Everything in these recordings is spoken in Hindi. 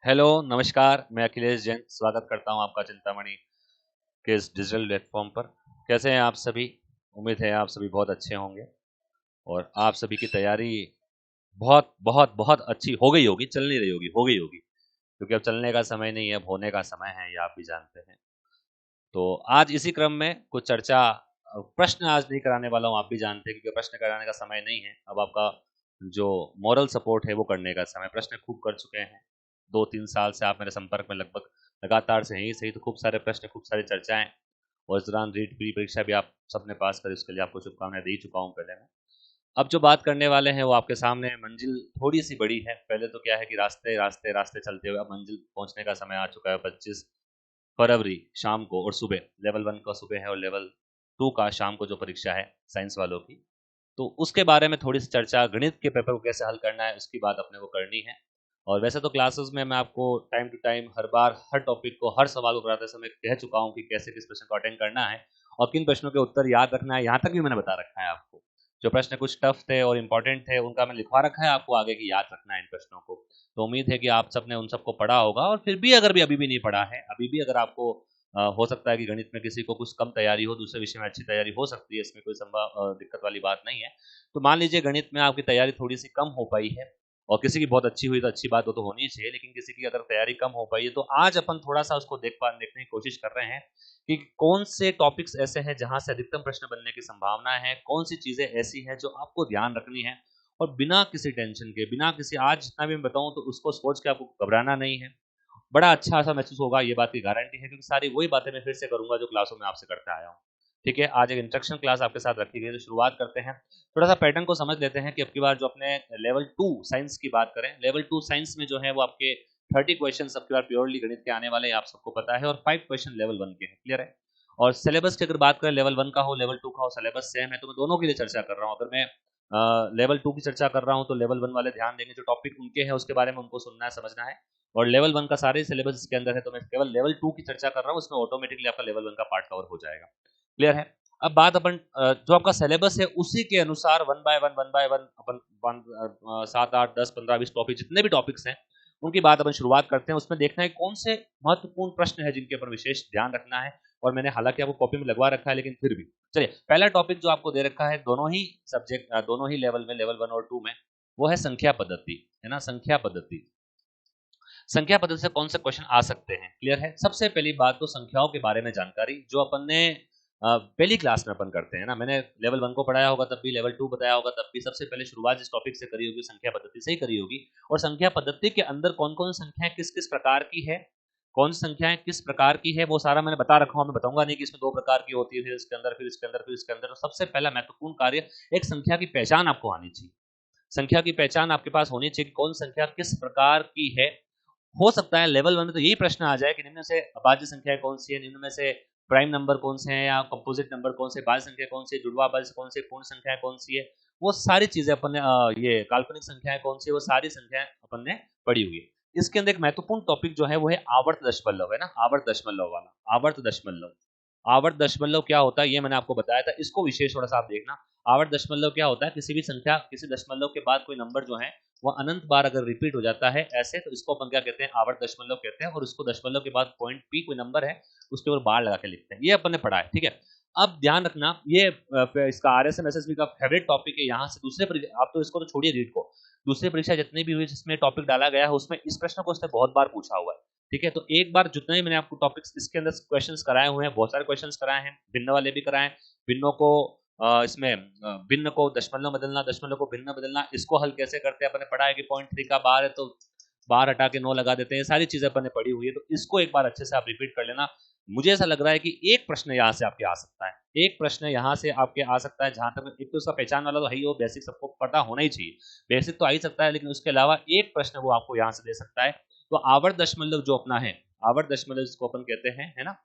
हेलो, नमस्कार। मैं अखिलेश जैन स्वागत करता हूं आपका चिंतामणि के इस डिजिटल प्लेटफॉर्म पर। कैसे हैं आप सभी? उम्मीद है आप सभी बहुत अच्छे होंगे और आप सभी की तैयारी बहुत बहुत बहुत अच्छी हो गई होगी, चल नहीं रही होगी, हो गई होगी, क्योंकि अब चलने का समय नहीं है, अब होने का समय है, ये आप भी जानते हैं। तो आज इसी क्रम में कुछ चर्चा, प्रश्न आज नहीं कराने वाला हूं, आप भी जानते हैं, क्योंकि प्रश्न कराने का समय नहीं है। अब आपका जो मॉरल सपोर्ट है वो करने का समय। प्रश्न खूब कर चुके हैं, 2-3 साल से आप मेरे संपर्क में लगभग लगातार से हैं ही सही, तो खूब सारे प्रश्न, खूब सारी चर्चाएं, और इस दौरान रीट प्री परीक्षा भी आप सबने पास करी, उसके लिए आपको शुभकामनाएं दे ही चुका हूं पहले मैं। अब जो बात करने वाले हैं वो आपके सामने है। मंजिल थोड़ी सी बड़ी है। पहले तो क्या है कि रास्ते रास्ते रास्ते चलते हुए अब मंजिल पहुंचने का समय आ चुका है। 25 फरवरी शाम को और सुबह लेवल 1 का सुबह है और लेवल 2 का शाम को जो परीक्षा है साइंस वालों की, तो उसके बारे में थोड़ी सी चर्चा, गणित के पेपर को कैसे हल करना है उसकी बात अपने को करनी है। और वैसे तो क्लासेस में मैं आपको टाइम टू टाइम हर बार हर टॉपिक को, हर सवाल को कराते समय कह चुका हूं कि कैसे किस प्रश्न को अटेंड करना है और किन प्रश्नों के उत्तर याद रखना है। यहाँ तक भी मैंने बता रखा है आपको। जो प्रश्न कुछ टफ थे और इंपॉर्टेंट थे उनका मैं लिखवा रखा है, आपको आगे की याद रखना है इन प्रश्नों को। तो उम्मीद है कि आप सबने उन सबको पढ़ा होगा, और फिर भी अगर भी अभी भी नहीं पढ़ा है, अभी भी अगर आपको हो सकता है कि गणित में किसी को कुछ कम तैयारी हो, दूसरे विषय में अच्छी तैयारी हो सकती है, इसमें कोई संभव दिक्कत वाली बात नहीं है। तो मान लीजिए गणित में आपकी तैयारी थोड़ी सी कम हो पाई है और किसी की बहुत अच्छी हुई तो अच्छी बात, वो तो होनी ही चाहिए, लेकिन किसी की अगर तैयारी कम हो पाई है, तो आज अपन थोड़ा सा उसको देखने की कोशिश कर रहे हैं कि कौन से टॉपिक्स ऐसे हैं जहां से अधिकतम प्रश्न बनने की संभावना है, कौन सी चीजें ऐसी हैं जो आपको ध्यान रखनी है, और बिना किसी टेंशन के, बिना किसी, आज जितना भी मैं बताऊं तो उसको सोच के आपको घबराना नहीं है। बड़ा अच्छा सा महसूस होगा, ये बात की गारंटी है, क्योंकि सारी वही बातें मैं फिर से करूंगा जो क्लासों में आपसे करते आया हूँ। ठीक है, आज एक इंस्ट्रक्शन क्लास आपके साथ रखी गई, तो शुरुआत करते हैं। थोड़ा सा पैटर्न को समझ लेते हैं कि अब की बार जो अपने लेवल 2 साइंस की बात करें, लेवल 2 साइंस में जो है वो आपके 30 क्वेश्चन अब की बार प्योरली गणित के आने वाले हैं, आप सबको पता है, और 5 क्वेश्चन लेवल 1 के हैं। क्लियर है? और सिलेबस की अगर बात करें, लेवल 1 का हो, लेवल 2 का हो, सिलेबस सेम है, तो मैं दोनों के लिए चर्चा कर रहा हूँ। अगर मैं लेवल 2 की चर्चा कर रहा हूँ तो लेवल 1 वाले ध्यान देंगे, जो टॉपिक उनके हैं उसके बारे में उनको सुनना है, समझना है। और लेवल 1 का सारे सिलेबस इसके अंदर है, तो मैं केवल लेवल 2 की चर्चा कर रहा हूँ, उसमें ऑटोमेटिकली आपका लेवल 1 का पार्ट कवर हो जाएगा। क्लियर है? अब बात अपन जो आपका सिलेबस है उसी के अनुसार one by one upon 7, 8, 10, 15, 20 topic, जितने भी टॉपिक्स हैं उनकी बात अपन शुरुआत करते हैं। उसमें देखना है कौन से महत्वपूर्ण प्रश्न है जिनके ऊपर विशेष ध्यान रखना है। और मैंने हालांकि आपको कॉपी में लगवा रखा है, लेकिन फिर भी चलिए, पहला टॉपिक जो आपको दे रखा है दोनों ही सब्जेक्ट, दोनों ही लेवल में, लेवल 1 और 2 में, वो है संख्या पद्धति, है ना? संख्या पद्धति। संख्या पद्धति से कौन से क्वेश्चन आ सकते हैं? क्लियर है? सबसे पहली बात तो संख्याओं के बारे में जानकारी, जो अपन ने पहली क्लास में अपन करते हैं ना। मैंने लेवल 1 को पढ़ाया होगा तब भी, लेवल 2 बताया होगा तब भी, सबसे पहले शुरुआत जिस टॉपिक से करी होगी संख्या पद्धति से ही करी होगी। और संख्या पद्धति के अंदर कौन कौन संख्याएं किस किस प्रकार की है, कौन सी संख्याएं किस प्रकार की है, वो सारा मैंने बता रखा हूं। मैं बताऊंगा नहीं कि इसमें 2 प्रकार की होती है, फिर इसके अंदर, फिर इसके अंदर, फिर इसके अंदर। तो सबसे पहला महत्वपूर्ण कार्य, एक संख्या की पहचान आपको आनी चाहिए। संख्या की पहचान आपके पास होनी चाहिए, कौन संख्या किस प्रकार की है। हो सकता है लेवल 1 में तो यही प्रश्न आ जाए कि निम्न में से अभाज्य संख्या कौन सी है, निम्न में से प्राइम नंबर कौन से हैं, या कंपोजिट नंबर कौन से, भाज्य संख्या कौन सी है, जुड़वा भाज्य कौन से, पूर्ण संख्या कौन सी है। वो सारी चीजें अपन ने, ये काल्पनिक संख्याएं कौन सी है, वो सारी संख्याएं अपन ने पढ़ी हुई है। इसके अंदर एक महत्वपूर्ण टॉपिक जो है वो है आवर्त दशमलव, है ना? आवर्त दशमलव वाला, आवर्त दशमलव। आवर्त दशमलव क्या होता है ये मैंने आपको बताया था, इसको विशेष थोड़ा सा आप देखना। आवर्त दशमलव क्या होता है? किसी भी संख्या, किसी दशमलव के बाद कोई नंबर जो है वो अनंत बार अगर रिपीट हो जाता है ऐसे, तो इसको अपन क्या कहते हैं? आवर्त दशमलव कहते हैं। और उसको दशमलव के बाद पॉइंट पी कोई नंबर है उसके ऊपर बार लगा के लिखते हैं। ये अपन ने पढ़ा है, ठीक है? अब ध्यान रखना, ये इसका आरएसएम एसएसबी का फेवरेट टॉपिक है। यहाँ से दूसरे आप तो इसको तो छोड़िए रीड को, दूसरी परीक्षा जितनी भी हुई जिसमें टॉपिक डाला गया है उसमें इस प्रश्न को उसने बहुत बार पूछा हुआ है। ठीक है, तो एक बार जितने मैंने आपको टॉपिक्स इसके अंदर क्वेश्चंस कराए हुए हैं, बहुत सारे क्वेश्चंस कराए हैं, भिन्न वाले भी कराए हैं। भिन्नों को इसमें भिन्न को दशमलव बदलना, दशमलव को भिन्न बदलना, इसको हल कैसे करते हैं अपने पढ़ा है कि पॉइंट 3 का बार है तो बार हटा के 9 लगा देते हैं। सारी चीजें अपन ने पढ़ी हुई है, तो इसको एक बार अच्छे से आप रिपीट कर लेना। मुझे ऐसा लग रहा है कि एक प्रश्न यहाँ से आपके आ सकता है, एक प्रश्न यहाँ से आपके आ सकता है। जहां तक एक तो उसका पहचान वाला तो है ही, वो बेसिक सबको पता होना ही चाहिए, बेसिक तो आ ही सकता है, लेकिन उसके अलावा एक प्रश्न वो आपको यहाँ से दे सकता है। तो आवर्त दशमलव जो अपना है, आवर्त दशमलव जिसको अपन कहते हैं, है ना,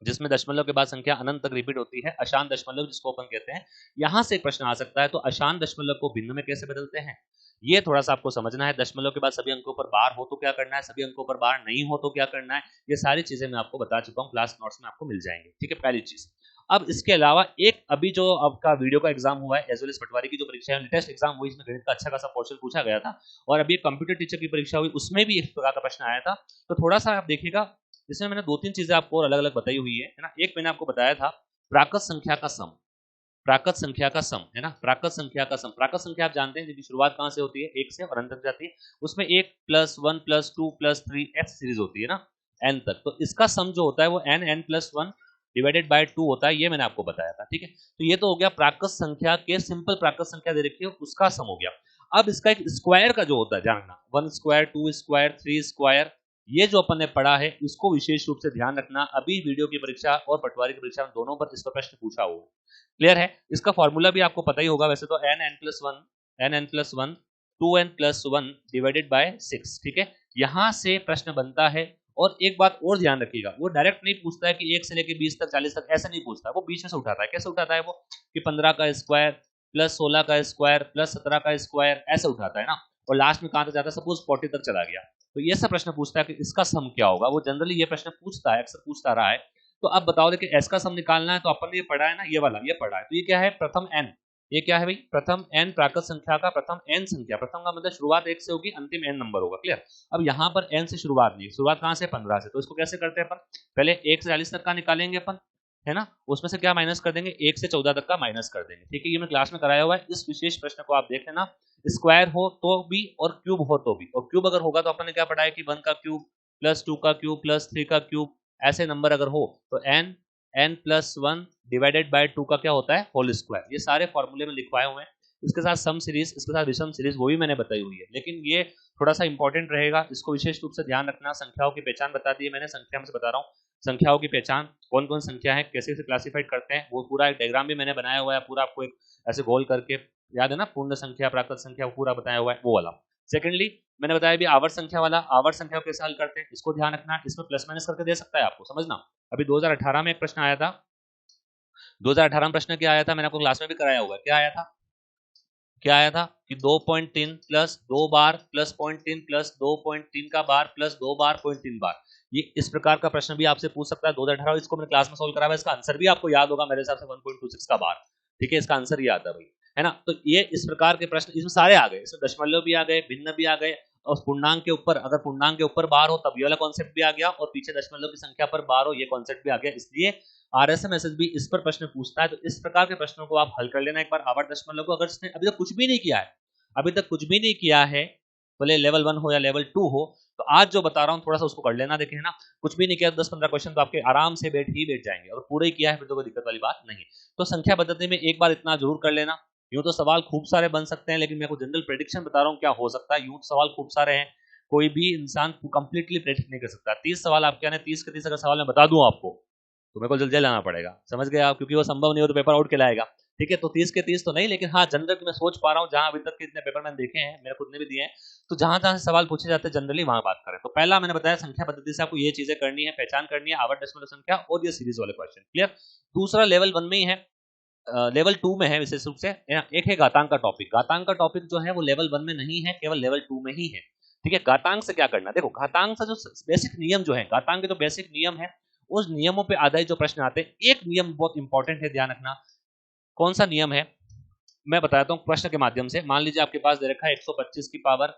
जिसमें दशमलव के बाद संख्या अनंत तक रिपीट होती है, अशांत दशमलव जिसको अपन कहते हैं, यहां से एक प्रश्न आ सकता है। तो अशांत दशमलव को भिन्न में कैसे बदलते हैं, ये थोड़ा सा आपको समझना है। दशमलव के बाद सभी अंकों पर बार हो तो क्या करना है, सभी अंकों पर बार नहीं हो तो क्या करना है, ये सारी चीजें मैं आपको बता चुका हूँ, क्लास नोट्स में आपको मिल जाएंगे। ठीक है, पहली चीज। अब इसके अलावा एक अभी जो आपका वीडियो का एग्जाम हुआ है एज वेल एज पटवारी की जो परीक्षा है, लेटेस्ट एग्जाम हुई, इसमें गणित का अच्छा खासा पोर्शन पूछा गया था, और अभी कंप्यूटर टीचर की परीक्षा हुई, उसमें भी इस प्रकार का प्रश्न आया था। तो थोड़ा सा आप देखिएगा, इसमें मैंने 2-3 चीजें आपको अलग अलग बताई हुई है ना। एक मैंने आपको बताया था प्राकृत संख्या का सम, प्राकृत संख्या का सम है ना, प्राकृत संख्या का सम। प्राकृत संख्या आप जानते हैं जिसकी शुरुआत कहां से होती है, 1 से, और अंत तक जाती है। उसमें 1 + 1 + 2 + 3 ऐसी सीरीज होती है ना, n तक। तो इसका सम जो होता है वो n + 1 डिवाइडेड बाय 2 होता है, ये मैंने आपको बताया था, ठीक है। तो ये तो हो गया प्राकृत संख्या के, सिंपल प्राकृत संख्या दे रखी है उसका सम हो गया। अब इसका एक स्क्वायर का जो होता है ध्यान रखना, 1 स्क्वायर, 2 स्क्वायर, 3 स्क्वायर, ये जो अपन ने पढ़ा है इसको विशेष रूप से ध्यान रखना। अभी वीडियो की परीक्षा और पटवारी की परीक्षा में दोनों पर इस पर प्रश्न पूछा हुआ है, क्लियर है। इसका फॉर्मूला भी आपको पता ही होगा वैसे तो, n+1 2n+1 डिवाइडेड बाय 6, ठीक है। यहां से प्रश्न बनता है। और एक बात और ध्यान रखिएगा, वो डायरेक्ट नहीं पूछता है कि 1 से लेके 20 तक 40 तक, ऐसा नहीं पूछता, वो बीच में से उठाता है। कैसे उठाता है वो, कि 15 का स्क्वायर प्लस 16 का स्क्वायर प्लस 17 का स्क्वायर, ऐसे उठाता है ना, और लास्ट में कहां तक जाता है, सपोज 40 तक चला गया, तो ये सब प्रश्न पूछता है कि इसका सम क्या होगा। वो जनरली ये प्रश्न पूछता है, अक्सर पूछता रहा है। तो अब बताओ, देखिए एस का सम निकालना है, तो अपन ने ये पढ़ा है ना, ये वाला ये पढ़ा है। तो ये क्या है, प्रथम n, ये क्या है भाई, प्रथम n प्राकृत संख्या का प्रथम n संख्या, प्रथम का मतलब शुरुआत 1 से होगी, अंतिम n नंबर होगा, क्लियर। अब यहाँ पर n से शुरुआत नहीं, शुरुआत कहां से, 15 से। तो इसको कैसे करते हैं अपन, पहले 1 से 40 तक का निकालेंगे अपन, है ना, उसमें से क्या माइनस कर देंगे, 1 से 14 तक का माइनस कर देंगे, ठीक है। ये मैं क्लास में कराया हुआ है, इस विशेष प्रश्न को आप देख लेना। स्क्वायर हो तो भी और क्यूब हो तो भी, और क्यूब अगर होगा तो अपन ने क्या पढ़ा है कि 1 का क्यूब प्लस 2 का क्यूब प्लस 3 का क्यूब, ऐसे नंबर अगर हो तो n+1 डिवाइडेड बाय 2 का क्या होता है, होल स्क्वायर। ये सारे फॉर्मूले में लिखवाए हुए हैं। इसके साथ सम सीरीज, इसके साथ विषम सीरीज, वो भी मैंने बताई हुई है, लेकिन ये थोड़ा सा इंपॉर्टेंट रहेगा, इसको विशेष रूप से ध्यान रखना। संख्याओं की पहचान बता दी है मैंने, संख्या में से बता रहा हूँ संख्याओं की पहचान, कौन कौन संख्या है, कैसे कैसे क्लासिफाइड करते हैं, वो पूरा एक डायग्राम भी मैंने बनाया हुआ है, पूरा आपको एक ऐसे गोल करके, याद है ना, पूर्ण संख्या, प्राकृत संख्या, पूरा बताया हुआ है वो वाला। सेकेंडली मैंने बताया भी आवर्त संख्या वाला, आवर्त संख्या को कैसे हल करते हैं, इसको ध्यान रखना। इसमें प्लस माइनस करके दे सकता है आपको, समझना। अभी 2018 में एक प्रश्न आया था, 2018 में प्रश्न क्या आया था, मैंने आपको क्लास में भी कराया होगा। क्या आया था, क्या आया था कि 2.3 प्लस 2 बार प्लस 0.3 प्लस 2.3 का बार प्लस 2 बार 0.3 बार, ये इस प्रकार का प्रश्न भी आपसे पूछ सकता है 2018। इसको मैंने क्लास में सोल्व करा हुआ है, इसका आंसर भी आपको याद होगा मेरे हिसाब से 1.26 का बार, ठीक है, इसका आंसर ये आता है भाई, है ना। तो ये इस प्रकार के प्रश्न इसमें सारे आ गए, इसमें दशमलव भी आ गए, भिन्न भी आ गए, और पूर्णांक के ऊपर, अगर पूर्णांक के ऊपर बार हो तब ये वाला कॉन्सेप्ट भी आ गया, और पीछे दशमलव की संख्या पर बार हो ये कॉन्सेप्ट भी आ गया। इसलिए RSM भी इस पर प्रश्न पूछता है। तो इस प्रकार के प्रश्नों को आप हल कर लेना एक बार, आवर्त दशमलव को। अगर इसने अभी तक कुछ भी नहीं किया है, अभी तक कुछ भी नहीं किया है, भले लेवल 1 हो या लेवल 2 हो, तो आज जो बता रहा हूं थोड़ा सा उसको कर लेना। देखें ना, कुछ भी नहीं किया, 10-15 क्वेश्चन तो आपके आराम से बैठ जाएंगे, और पूरे ही किया है फिर तो कोई दिक्कत वाली बात नहीं। तो संख्या पद्धति में एक बार इतना जरूर कर लेना। यूं तो सवाल खूब सारे बन सकते हैं, लेकिन मैं आपको जनरल प्रेडिक्शन बता रहा हूं क्या हो सकता है। यूं सवाल खूब सारे हैं, कोई भी इंसान कंप्लीटली प्रेडिक्ट नहीं कर सकता। 30 सवाल आपके आने, 30 के 30 अगर सवाल मैं बता दूं आपको, तो मेरे को जल्दी लाना पड़ेगा, समझ गए आप, क्योंकि वो संभव नहीं हो तो पेपर आउट कहलाएगा, ठीक है। तो 30 के 30 तो नहीं, लेकिन हाँ जनरल मैं सोच पा रहा हूँ, जहां अभी तक के इतने पेपर मैंने देखे हैं, मेरे खुद ने भी दिए हैं, तो जहां जहां से सवाल पूछे जाते हैं जनरली वहां बात करें। तो पहला मैंने बताया संख्या पद्धति से आपको ये चीजें करनी है, पहचान करनी है, आवर्त दशमलव संख्या और ये सीरीज वाले क्वेश्चन, क्लियर। दूसरा लेवल 1 में ही है, लेवल 2 में है विशेष रूप से। एक है घातांक का टॉपिक। घातांक का टॉपिक जो है वो लेवल 1 में नहीं है, केवल लेवल 2 में ही है, ठीक है। घातांक से क्या करना, देखो घातांक से जो बेसिक नियम जो है, घातांक के जो बेसिक नियम है, उस नियमों पे आधारित जो प्रश्न आते हैं। एक नियम बहुत इंपॉर्टेंट है, ध्यान रखना। कौन सा नियम है, मैं बताता हूं प्रश्न के माध्यम से। मान लीजिए आपके पास दे रखा है 125 की पावर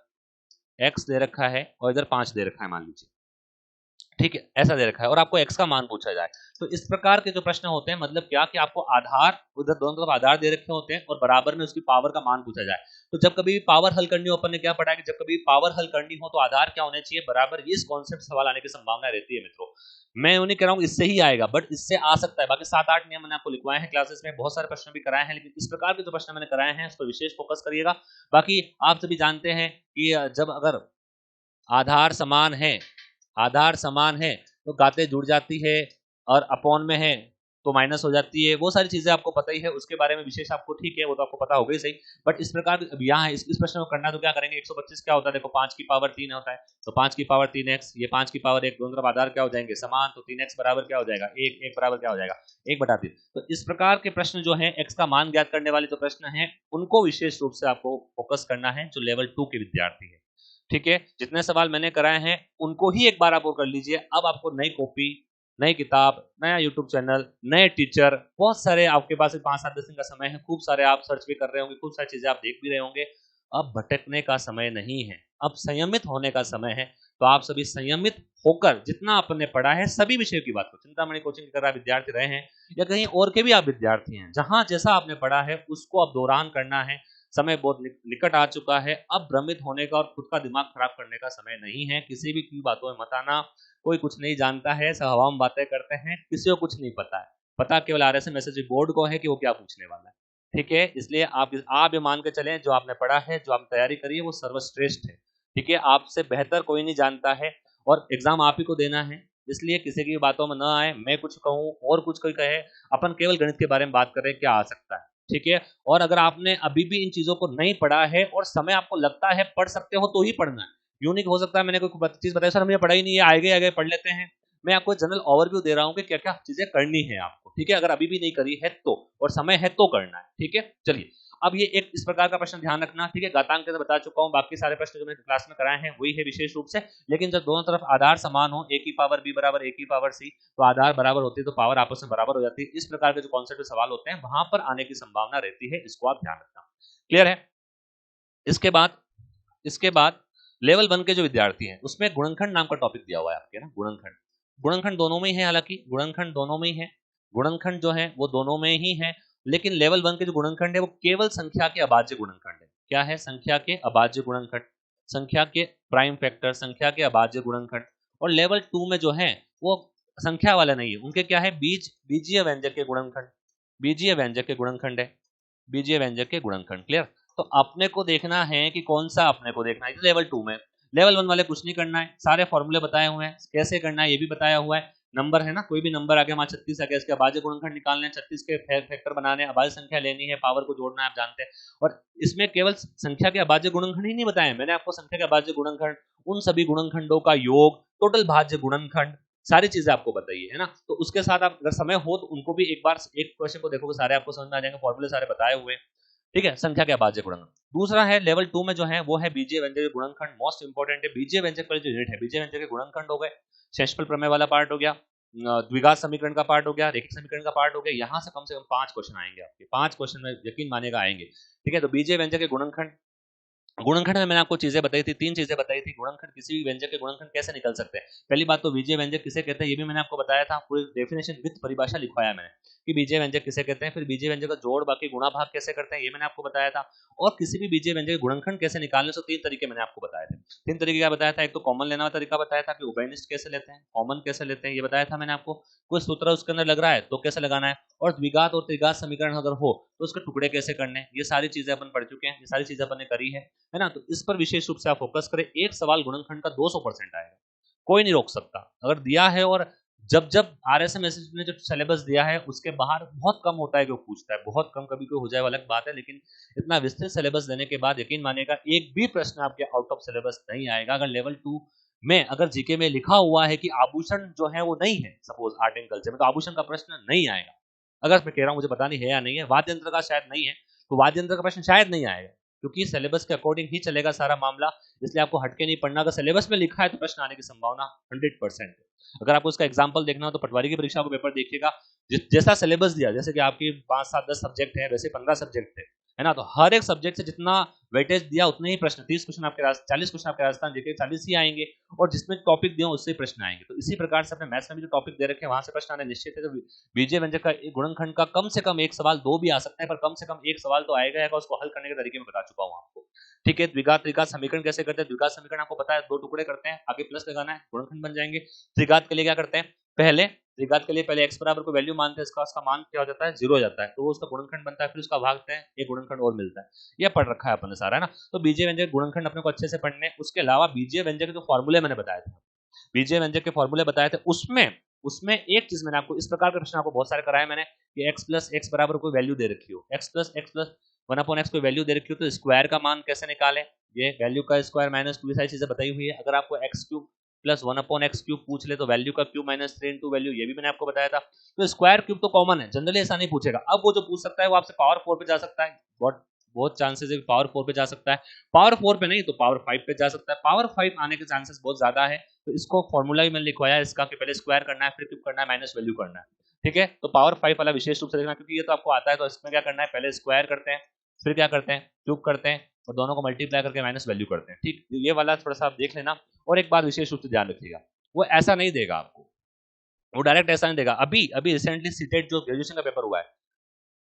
x दे रखा है, और इधर 5 दे रखा है मान लीजिए, ठीक है, ऐसा दे रखा है, और आपको x का मान पूछा जाए। तो इस प्रकार के जो प्रश्न होते हैं, मतलब क्या कि आपको आधार, उधर दोनों तरफ आधार दे रखे होते हैं, और बराबर में उसकी पावर का मान पूछा जाए। तो जब कभी भी पावर हल करनी हो, अपन ने क्या पढ़ा है कि जब कभी पावर हल करनी हो तो आधार क्या होने चाहिए, बराबर। इस कॉन्सेप्ट सवाल आने की संभावना रहती है मित्रों। मैं उन्हें कह रहा हूँ इससे ही आएगा, बट इससे आ सकता है। बाकी 7-8 नियम मैंने आपको लिखवाए हैं क्लासेस में, बहुत सारे प्रश्न भी कराए हैं, लेकिन इस प्रकार के जो प्रश्न मैंने कराए हैं उस पर विशेष फोकस करिएगा। बाकी आप सभी जानते हैं कि जब अगर आधार समान है, आधार समान है तो घातें जुड़ जाती है, और अपॉन में है तो माइनस हो जाती है। वो सारी चीजें आपको पता ही है, उसके बारे में विशेष आपको, ठीक है, वो तो आपको पता होगा ही सही। बट इस प्रकार अब यहाँ है, इस प्रश्न को करना तो क्या करेंगे, 125 क्या होता है, देखो 5 की पावर 3 होता है, तो 5 की पावर 3x, ये 5 की पावर 1, दोनों तरफ आधार क्या हो जाएंगे, समान, तो 3x बराबर क्या हो जाएगा, 1 बराबर क्या हो जाएगा, 1/3। तो इस प्रकार के प्रश्न जो है, x का मान ज्ञात करने वाले जो प्रश्न है, उनको विशेष रूप से आपको फोकस करना है, जो लेवल 2 के विद्यार्थी है, ठीक है। जितने सवाल मैंने कराए हैं उनको ही एक बार आप वो कर लीजिए। अब आपको नई कॉपी नई किताब, नया यूट्यूब चैनल, नए टीचर, बहुत सारे आपके पास 5-7 10 दिन का समय है, खूब सारे आप सर्च भी कर रहे होंगे, खूब सारी चीजें आप देख भी रहे होंगे। अब भटकने का समय नहीं है, अब संयमित होने का समय है। तो आप सभी संयमित होकर जितना आपने पढ़ा है सभी विषयों की बात करो, चिंतामणि कोचिंग के अगर आप विद्यार्थी रहे हैं या कहीं और के भी आप विद्यार्थी हैं, जहां जैसा आपने पढ़ा है उसको अब दौरान करना है। समय बहुत निकट आ चुका है, अब भ्रमित होने का और खुद का दिमाग खराब करने का समय नहीं है। किसी भी की बातों में मत आना, कोई कुछ नहीं जानता है, सब हवा में बातें करते हैं, किसी को कुछ नहीं पता है। पता केवल RS मैसेज बोर्ड को है कि वो क्या पूछने वाला है, ठीक है। इसलिए आप ये मान के चलें, जो आपने पढ़ा है, जो आपने तैयारी करी है, वो सर्वश्रेष्ठ है, ठीक है। आपसे बेहतर कोई नहीं जानता है और एग्जाम आप ही को देना है। इसलिए किसी की बातों में ना आए, मैं कुछ कहूँ और कुछ कोई कहे, अपन केवल गणित के बारे में बात करें, क्या आ सकता है, ठीक है। और अगर आपने अभी भी इन चीजों को नहीं पढ़ा है और समय आपको लगता है पढ़ सकते हो, तो ही पढ़ना है। यूं नहीं हो सकता है मैंने कोई चीज बताई, सर हमने पढ़ा ही नहीं है, आगे आगे पढ़ लेते हैं। मैं आपको जनरल ओवरव्यू दे रहा हूं कि क्या क्या चीजें करनी है आपको, ठीक है। अगर अभी भी नहीं करी है तो, और समय है तो करना है, ठीक है। चलिए, अब ये एक इस प्रकार का प्रश्न ध्यान रखना, ठीक है। घातांक के बता चुका हूं, बाकी सारे प्रश्न जो मैंने क्लास में कराए हैं वही है विशेष रूप से। लेकिन जब दोनों तरफ आधार समान हो, a की पावर b बराबर a की पावर c, तो आधार बराबर होती है तो पावर आपस में बराबर हो जाती है। इस प्रकार के जो कॉन्सेप्ट सवाल होते हैं वहां पर आने की संभावना रहती है, इसको आप ध्यान रखना। क्लियर है। इसके बाद लेवल 1 के जो विद्यार्थी हैं उसमें गुणनखंड नाम का टॉपिक दिया हुआ है आपके ना। गुणनखंड दोनों में ही है, हालांकि गुणनखंड दोनों में ही है, गुणनखंड जो है वो दोनों में ही है। लेकिन लेवल 1 के जो गुणनखंड है वो केवल संख्या के अभाज्य गुणनखंड है। क्या है? संख्या के अभाज्य गुणनखंड, संख्या के प्राइम फैक्टर, संख्या के अभाज्य गुणनखंड। और लेवल 2 में जो है वो संख्या वाला नहीं है, उनके क्या है, बीजीय व्यंजक के गुणनखंड, बीजीय व्यंजक के गुणनखंड है, बीजीय व्यंजक के गुणनखंड। क्लियर। तो अपने को देखना है कि कौन सा अपने को देखना है लेवल 2 में। लेवल 1 वाले कुछ नहीं करना है, सारे फॉर्मूले बताए हुए हैं, कैसे करना है ये भी बताया हुआ है। नंबर है ना, कोई भी नंबर आ गया, वहां 36 आ गया, इसके अभाज्य गुणनखंड निकालने हैं, 36 के फैक्टर बनाने, अभाज्य संख्या लेनी है, पावर को जोड़ना है, आप जानते हैं। और इसमें केवल संख्या के अभाज्य गुणनखंड ही नहीं बताए मैंने आपको, संख्या के अभाज्य गुणनखंड, उन सभी गुणनखंडों का योग, टोटल भाज्य गुणनखंड, सारी चीजें आपको बताइए, है ना। तो उसके साथ आप अगर समय हो तो उनको भी एक बार एक क्वेश्चन को देखोगे, सारे आपको समझ में आ जाएंगे, फॉर्मूले सारे बताए हुए, ठीक है। संख्या के अभाज्य गुणनखंड। दूसरा है लेवल 2 में जो है वो है बीजीय व्यंजक के गुणनखंड, मोस्ट इंपोर्टेंट है। बीजीय व्यंजक वाले जो यूनिट है, बीजीय व्यंजक के गुणनखंड हो गए, शेषफल प्रमेय वाला पार्ट हो गया, द्विघात समीकरण का पार्ट हो गया, रेखिक समीकरण का पार्ट हो गया। यहां से कम 5 क्वेश्चन आएंगे आपके, 5 क्वेश्चन में यकीन मानेगा आएंगे, ठीक है। तो बीजीय व्यंजक के गुणनखंड, गुणनखंड में मैंने आपको चीजें बताई थी, 3 चीजें बताई थी। गुणनखंड, किसी भी व्यंजक के गुणनखंड कैसे निकल सकते हैं। पहली बात तो बीजीय व्यंजक किसे कहते हैं ये भी मैंने आपको बताया था, पूरी डेफिनेशन विद परिभाषा लिखवाया मैंने कि बीजीय व्यंजक किसे कहते हैं। फिर बीजीय व्यंजक का जोड़ बाकी गुणा भाग कैसे करते हैं ये मैंने आपको बताया था। और किसी भी बीजीय व्यंजक के गुणनखंड कैसे निकालने, 3 तरीके मैंने आपको बताए थे। 3 तरीके क्या बताया था, एक तो कॉमन लेना वाला तरीका बताया था कि उभयनिष्ठ कैसे लेते हैं, कॉमन कैसे लेते हैं ये बताया था मैंने आपको। कोई सूत्र उसके अंदर लग रहा है तो कैसे लगाना है, और द्विघात और त्रिघात समीकरण अगर हो तो उसके टुकड़े कैसे करने, ये सारी चीजें अपन पढ़ चुके हैं, ये सारी चीजें अपन ने करी है ना। तो इस पर विशेष रूप से आप फोकस करें। एक सवाल गुणनखंड का 200% आएगा, कोई नहीं रोक सकता अगर दिया है। और जब जब RSMSS ने जो सिलेबस दिया है उसके बाहर बहुत कम होता है कि वो पूछता है, बहुत कम, कभी कोई हो जाए अलग बात है, लेकिन इतना विस्तृत सिलेबस देने के बाद यकीन मानेगा एक भी प्रश्न आपके आउट ऑफ सिलेबस नहीं आएगा। अगर लेवल 2 में अगर जीके में लिखा हुआ है कि आभूषण जो है वो नहीं है, सपोज आर्ट एंड कल्चर में, तो आभूषण का प्रश्न नहीं आएगा। अगर मैं कह रहा हूं मुझे पता नहीं है या नहीं है, वाद्य यंत्र का शायद नहीं है, तो वाद्य यंत्र का प्रश्न शायद नहीं आएगा, क्योंकि सिलेबस के अकॉर्डिंग ही चलेगा सारा मामला। इसलिए आपको हटके नहीं पढ़ना, अगर सिलेबस में लिखा है तो प्रश्न आने की संभावना 100% है। अगर आपको इसका एग्जांपल देखना हो तो पटवारी की परीक्षा को पेपर देखिएगा, जैसा सिलेबस दिया, जैसे कि आपकी 5, 7, 10 सब्जेक्ट है, वैसे 15 सब्जेक्ट है ना। तो हर एक सब्जेक्ट से जितना वेटेज दिया उतने ही प्रश्न, 30 क्वेश्चन आपके 40 क्वेश्चन आपके राजस्थान जीके 40 ही आएंगे, और जिसमें टॉपिक दिया उससे प्रश्न आएंगे। तो इसी प्रकार से अपने मैथ्स में भी जो टॉपिक दे रखे हैं वहां से प्रश्न आने निश्चित है। तो बीजीय व्यंजक का गुणनखंड का कम से कम एक सवाल, 2 भी आ सकते हैं, पर कम से कम एक सवाल तो आएगा। उसको हल करने के तरीके में बता चुका हूं आपको, ठीक है। द्विघात त्रिघात समीकरण कैसे करते हैं, द्विघात समीकरण आपको पता है, 2 टुकड़े करते हैं, आगे प्लस लगाना है, गुणनखंड बन जाएंगे। त्रिघात के लिए क्या करते हैं, त्रिघात के लिए पहले x बराबर को वैल्यू मानते हैं, उसका मान क्या हो जाता है, 0 हो जाता है, तो वो उसका गुणनखंड बनता है, फिर उसका भागते हैं, एक गुणनखंड और मिलता है। ये पढ़ रखा है अपने सारा, है ना। तो बीजीय व्यंजक गुणनखंड अपने को अच्छे से पढ़ने। उसके अलावा बीजीय व्यंजक के जो फॉर्मूले मैंने बताए थे, बीजीय व्यंजक के फॉर्मूले बताए थे, उसमें एक चीज मैंने आपको, इस प्रकार के प्रश्न आपको बहुत सारे कराए मैंने, कि x प्लस एक्स बराबर कोई वैल्यू दे रखी हो, x प्लस 1/x कोई वैल्यू दे रखी हो, तो स्क्वायर का मान कैसे निकालें, ये वैल्यू का स्क्वायर माइनस 2, सारी चीजें बताई हुई है। अगर आपको x cube plus 1/x cube पूछ ले तो वैल्यू का क्यूब माइनस 3 into वैल्यू, ये भी मैंने आपको बताया था। तो स्क्वायर क्यूब तो कॉमन है, जनरली ऐसा नहीं पूछेगा। अब वो जो पूछ सकता है वो आपसे पावर 4 पे जा सकता है, बहुत चांसेस है कि पावर 4 पे जा सकता है, पावर 4 पे नहीं तो पावर 5 पे जा सकता है, पावर 5 आने के चांसेस बहुत ज्यादा है। तो इसको फॉर्मूला भी मैंने लिखवाया इसका कि पहले स्क्वायर करना है, फिर क्यूब करना है, माइनस वैल्यू करना है, ठीक है। तो पावर 5 वाला विशेष रूप से देखना, क्योंकि ये तो आपको आता है। तो इसमें क्या करना है, पहले स्क्वायर करते हैं, फिर क्या करते हैं, क्यूब करते हैं, और दोनों को मल्टीप्लाई करके माइनस वैल्यू करते हैं, ठीक। ये वाला थोड़ा सा आप देख लेना। और एक बात विशेष रूप से ध्यान रखिएगा, वो ऐसा नहीं देगा आपको, वो डायरेक्ट ऐसा नहीं देगा। अभी अभी रिसेंटली सीटेट जो ग्रेजुएशन का पेपर हुआ है,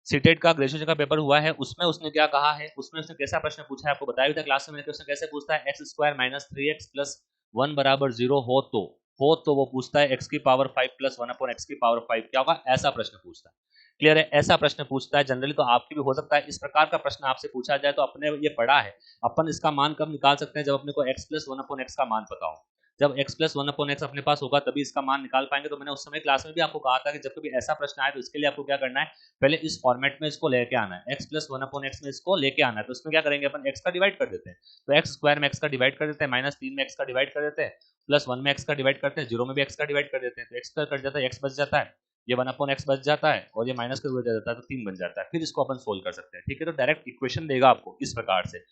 सीटेट का ग्रेजुएशन का पेपर हुआ है, उसमें उसने क्या कहा है, उसमें उसने कैसा प्रश्न पूछा है आपको बताया था क्लास में मैंने, उसने कैसे पूछता है, x square minus 3x plus 1 बराबर 0 हो तो वो पूछता है एक्स की पावर 5 प्लस 1 अपॉन एक्स की पावर 5 क्या होगा, ऐसा प्रश्न पूछता है। क्लियर है, ऐसा प्रश्न पूछता है जनरली। तो आपकी भी हो सकता है इस प्रकार का प्रश्न आपसे पूछा जाए। तो अपने ये पढ़ा है, अपन इसका मान कब निकाल सकते हैं, जब अपने को एक्स प्लस 1 अपॉन एक्स का मान पता हो। जब x प्लस 1 अपॉन एक्स अपने पास होगा तभी इसका मान निकाल पाएंगे। तो मैंने उस समय क्लास में भी आपको कहा था कि जब कभी ऐसा प्रश्न आए तो इसके लिए आपको क्या करना है, पहले इस फॉर्मेट में इसको लेके आना है, x प्लस 1 अपॉन एक्स में इसको लेके आना है। तो इसमें क्या करेंगे अपन, x का डिवाइड कर देते हैं, तो एक्स स्क्वायर में x का डिवाइड कर देते हैं, माइनस 3 में x का डिवाइड कर देते हैं, प्लस 1 में x का डिवाइड करते हैं, 0 में भी x का डिवाइड कर देते हैं, तो x स्क्वायर कट जाता है, x बच जाता है, ये 1 अपॉन एक्स बच जाता है, और ये माइनस का हो जाता है, तो 3 बन जाता है। फिर इसको अपन सोल्व कर सकते हैं, ठीक है। तो डायरेक्ट इक्वेशन देगा आपको इस प्रकार से।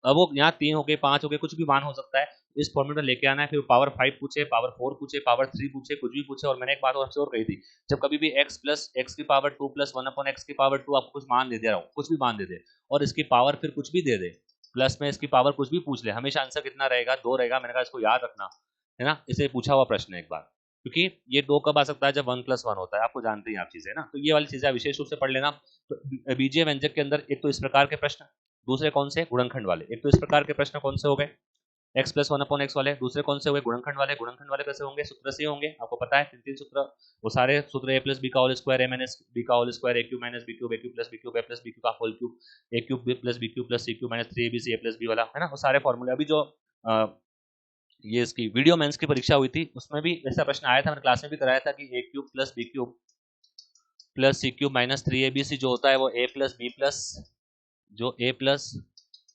अब वो यहाँ 3 हो गए, 5 हो गए, कुछ भी मान हो सकता है, इस फॉर्मेट में लेके आना है। फिर पावर 5 पूछे, पावर 4 पूछे, पावर 3 पूछे, कुछ भी पूछे। और मैंने एक बात और कही थी, जब कभी भी x प्लस एक्स की पावर 2 प्लस 1 अपॉन एक्स की पावर 2 आपको कुछ मान दे रहा हूँ, कुछ भी मान दे दे, और इसकी पावर फिर कुछ भी दे दे, प्लस में इसकी पावर कुछ भी पूछ ले, हमेशा आंसर कितना रहेगा, 2 रहेगा। मैंने कहा इसको याद रखना है ना, इसे पूछा हुआ प्रश्न है एक बार, क्योंकि ये 2 कब आ सकता है, जब 1 प्लस 1 होता है, आपको जानते हैं आप चीजें ना। तो ये वाली चीजें विशेष रूप से पढ़ लेना। तो बीजीय व्यंजक के अंदर एक तो इस प्रकार के प्रश्न, दूसरे कौन से, गुणनखंड वाले। एक तो इस प्रकार के प्रश्न कौन से हो गए, x प्लस 1 अपॉन एक्स वाले, दूसरे कौन से हुए, गुणनखंड वाले। गुणनखंड वाले कैसे होंगे, सूत्र से होंगे, आपको पता है 3 सूत्र, वो सारे सूत्र a प्लस बी का whole square, a minus B का whole square, a cube minus B cube, a cube plus B cube, a plus B cube का whole cube, a cube plus B cube plus c cube minus 3ab a plus b वाला, है ना, वो सारे फॉर्मूले। अभी जो ये इसकी वीडियो मेंस की परीक्षा हुई थी उसमें भी ऐसा प्रश्न आया था, मैंने क्लास में भी कराया था कि a cube plus B cube plus c cube minus 3abc जो होता है वो a प्लस बी प्लस, जो a plus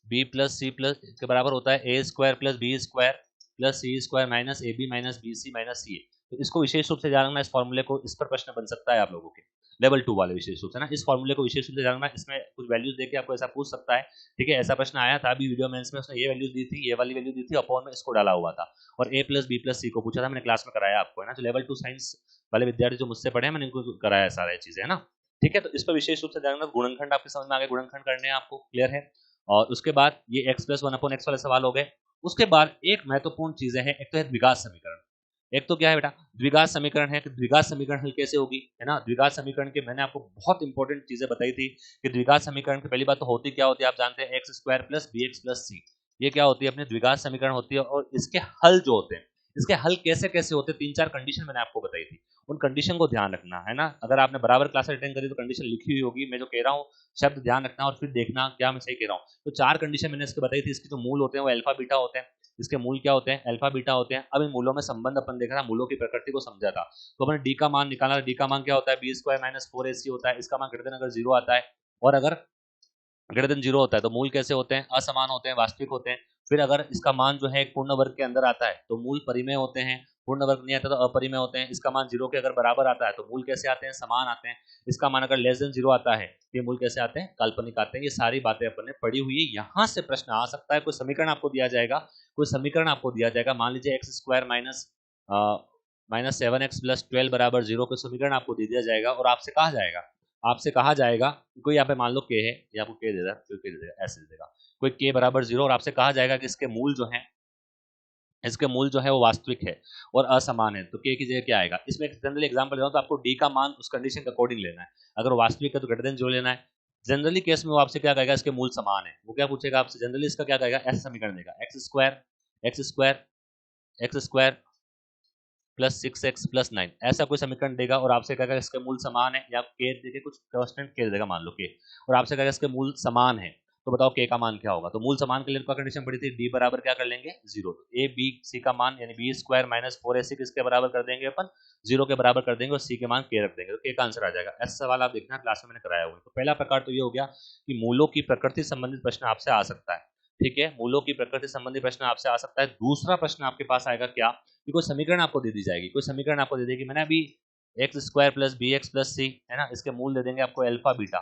B plus C plus के बराबर होता है a square plus B square plus C square minus A B minus B C minus C A. तो इसको विशेष रूप से जानना, इस फॉर्मूले को, इस पर प्रश्न बन सकता है आप लोगों के लेवल 2 वाले विशेष रूप से ना, इस फॉर्मूले को विशेष रूप से जानना। इसमें कुछ वैल्यूज देके आपको ऐसा पूछ सकता है, ठीक है। ऐसा प्रश्न आया था अभी वीडियो मेंस में, उसने ये वैल्यूज दी थी, ये वाली वैल्यू दी थी, अपॉन में इसको डाला हुआ था, और a प्लस बी प्लस सी को पूछा था, मैंने क्लास में कराया आपको, है ना। जो लेवल 2 साइंस वाले विद्यार्थी जो मुझसे पढ़े हैं, मैंने इनको कराया सारी चीजें, है ना, ठीक है। तो इस पर विशेष रूप से जानना, गुणनखंड आपके समझ में आ गए, गुणनखंड करने हैं आपको, क्लियर है। और उसके बाद ये x प्लस 1 अपॉन एक्स वाले सवाल हो गए। उसके बाद एक महत्वपूर्ण चीजें हैं, एक तो है द्विघात समीकरण। एक तो क्या है बेटा, द्विघात समीकरण है कि द्विघात समीकरण हल कैसे होगी, है ना। द्विघात समीकरण के मैंने आपको बहुत इंपॉर्टेंट चीजें बताई थी कि द्विघात समीकरण की पहली बात तो होती क्या होती है, आप जानते हैं X square plus B X plus C, ये क्या होती है अपनी द्विघात समीकरण होती है। और इसके हल जो होते हैं, इसके हल कैसे कैसे होते हैं, 3-4 कंडीशन मैंने आपको बताई थी, उन कंडीशन को ध्यान रखना है ना। अगर आपने बराबर क्लास अटेंड करी तो कंडीशन लिखी हुई होगी, मैं जो कह रहा हूँ शब्द ध्यान रखना और फिर देखना क्या मैं सही कह रहा हूँ। तो 4 कंडीशन मैंने इसके बताई थी, इसके जो मूल होते हैं वो अल्फा बीटा होते हैं, इसके मूल क्या होते हैं, अल्फा बीटा होते हैं। अब इन मूलों में संबंध अपन देख रहा, मूलों की प्रकृति को समझा था। तो अपने डी का मान निकाला, डी का मान क्या होता है, बी स्क्वायर माइनस 4ac होता है, इसका मान ग्रेटर देन अगर 0 आता है, और अगर ग्रेटर देन 0 होता है तो मूल कैसे होते हैं, असमान होते हैं, वास्तविक होते हैं। फिर अगर इसका मान जो है एक पूर्ण वर्ग के अंदर आता है तो मूल परिमेय होते हैं, पूर्ण वर्ग नहीं आता तो अपरिमेय होते हैं। इसका मान 0 के अगर बराबर आता है तो मूल कैसे आते हैं, समान आते हैं। इसका मान अगर लेस देन 0 आता है तो ये मूल कैसे आते हैं, काल्पनिक आते हैं। ये सारी बातें अपन ने पढ़ी हुई है। यहाँ से प्रश्न आ सकता है, कोई समीकरण आपको दिया जाएगा, कोई समीकरण आपको दिया जाएगा, मान लीजिए x square minus 7x plus 12 बराबर 0 का समीकरण आपको दे दिया जाएगा, और आपसे कहा जाएगा कोई यहाँ पे मान लो k है, या आपको k दे देगा, कोई k दे देगा, ऐसे दे देगा, कोई k बराबर 0, और आपसे कहा जाएगा कि इसके मूल जो है, इसके मूल जो है वो वास्तविक है और असमान है, तो k की जगह क्या आएगा। इसमें एक जनरली एग्जांपल देता हूं, तो आपको d का मान उस कंडीशन के अकॉर्डिंग लेना है। अगर वास्तविक है तो ग्रेटर देन 0 लेना है। जनरली केस में वो आपसे क्या कहेगा, इसके मूल समान है, वो क्या पूछेगा आपसे, जनरली इसका क्या कहेगा, ऐसा समीकरण देगा, x square plus 6x plus 9, ऐसा कोई समीकरण देगा, और आपसे कहेगा इसके मूल समान है, या k देके कुछ कांस्टेंट k देगा, मान लो k, और आपसे कहेगा इसके मूल समान है, तो बताओ k का मान क्या होगा। तो मूल समान के लिए क्या कंडीशन पड़ी थी, d बराबर क्या कर लेंगे 0, a b c का मान यानी b स्क्वायर माइनस 4ac किसके बराबर कर देंगे अपन, 0 के बराबर कर देंगे, और c के मान k रख देंगे, तो k का आंसर आ जाएगा। ऐसा सवाल आप देखना क्लास में मैंने कराया हुआ है। तो पहला प्रकार तो ये हो गया कि मूलों की प्रकृति संबंधित प्रश्न आपसे आ सकता है, ठीक है, मूलों की प्रकृति संबंधी प्रश्न आपसे आ सकता है। दूसरा प्रश्न आपके पास आएगा क्या, कि कोई समीकरण आपको दे दी जाएगी, कोई समीकरण आपको दे देगी, मैंने अभी X square plus B X plus C, है ना, इसके मूल दे देंगे आपको अल्फा बीटा,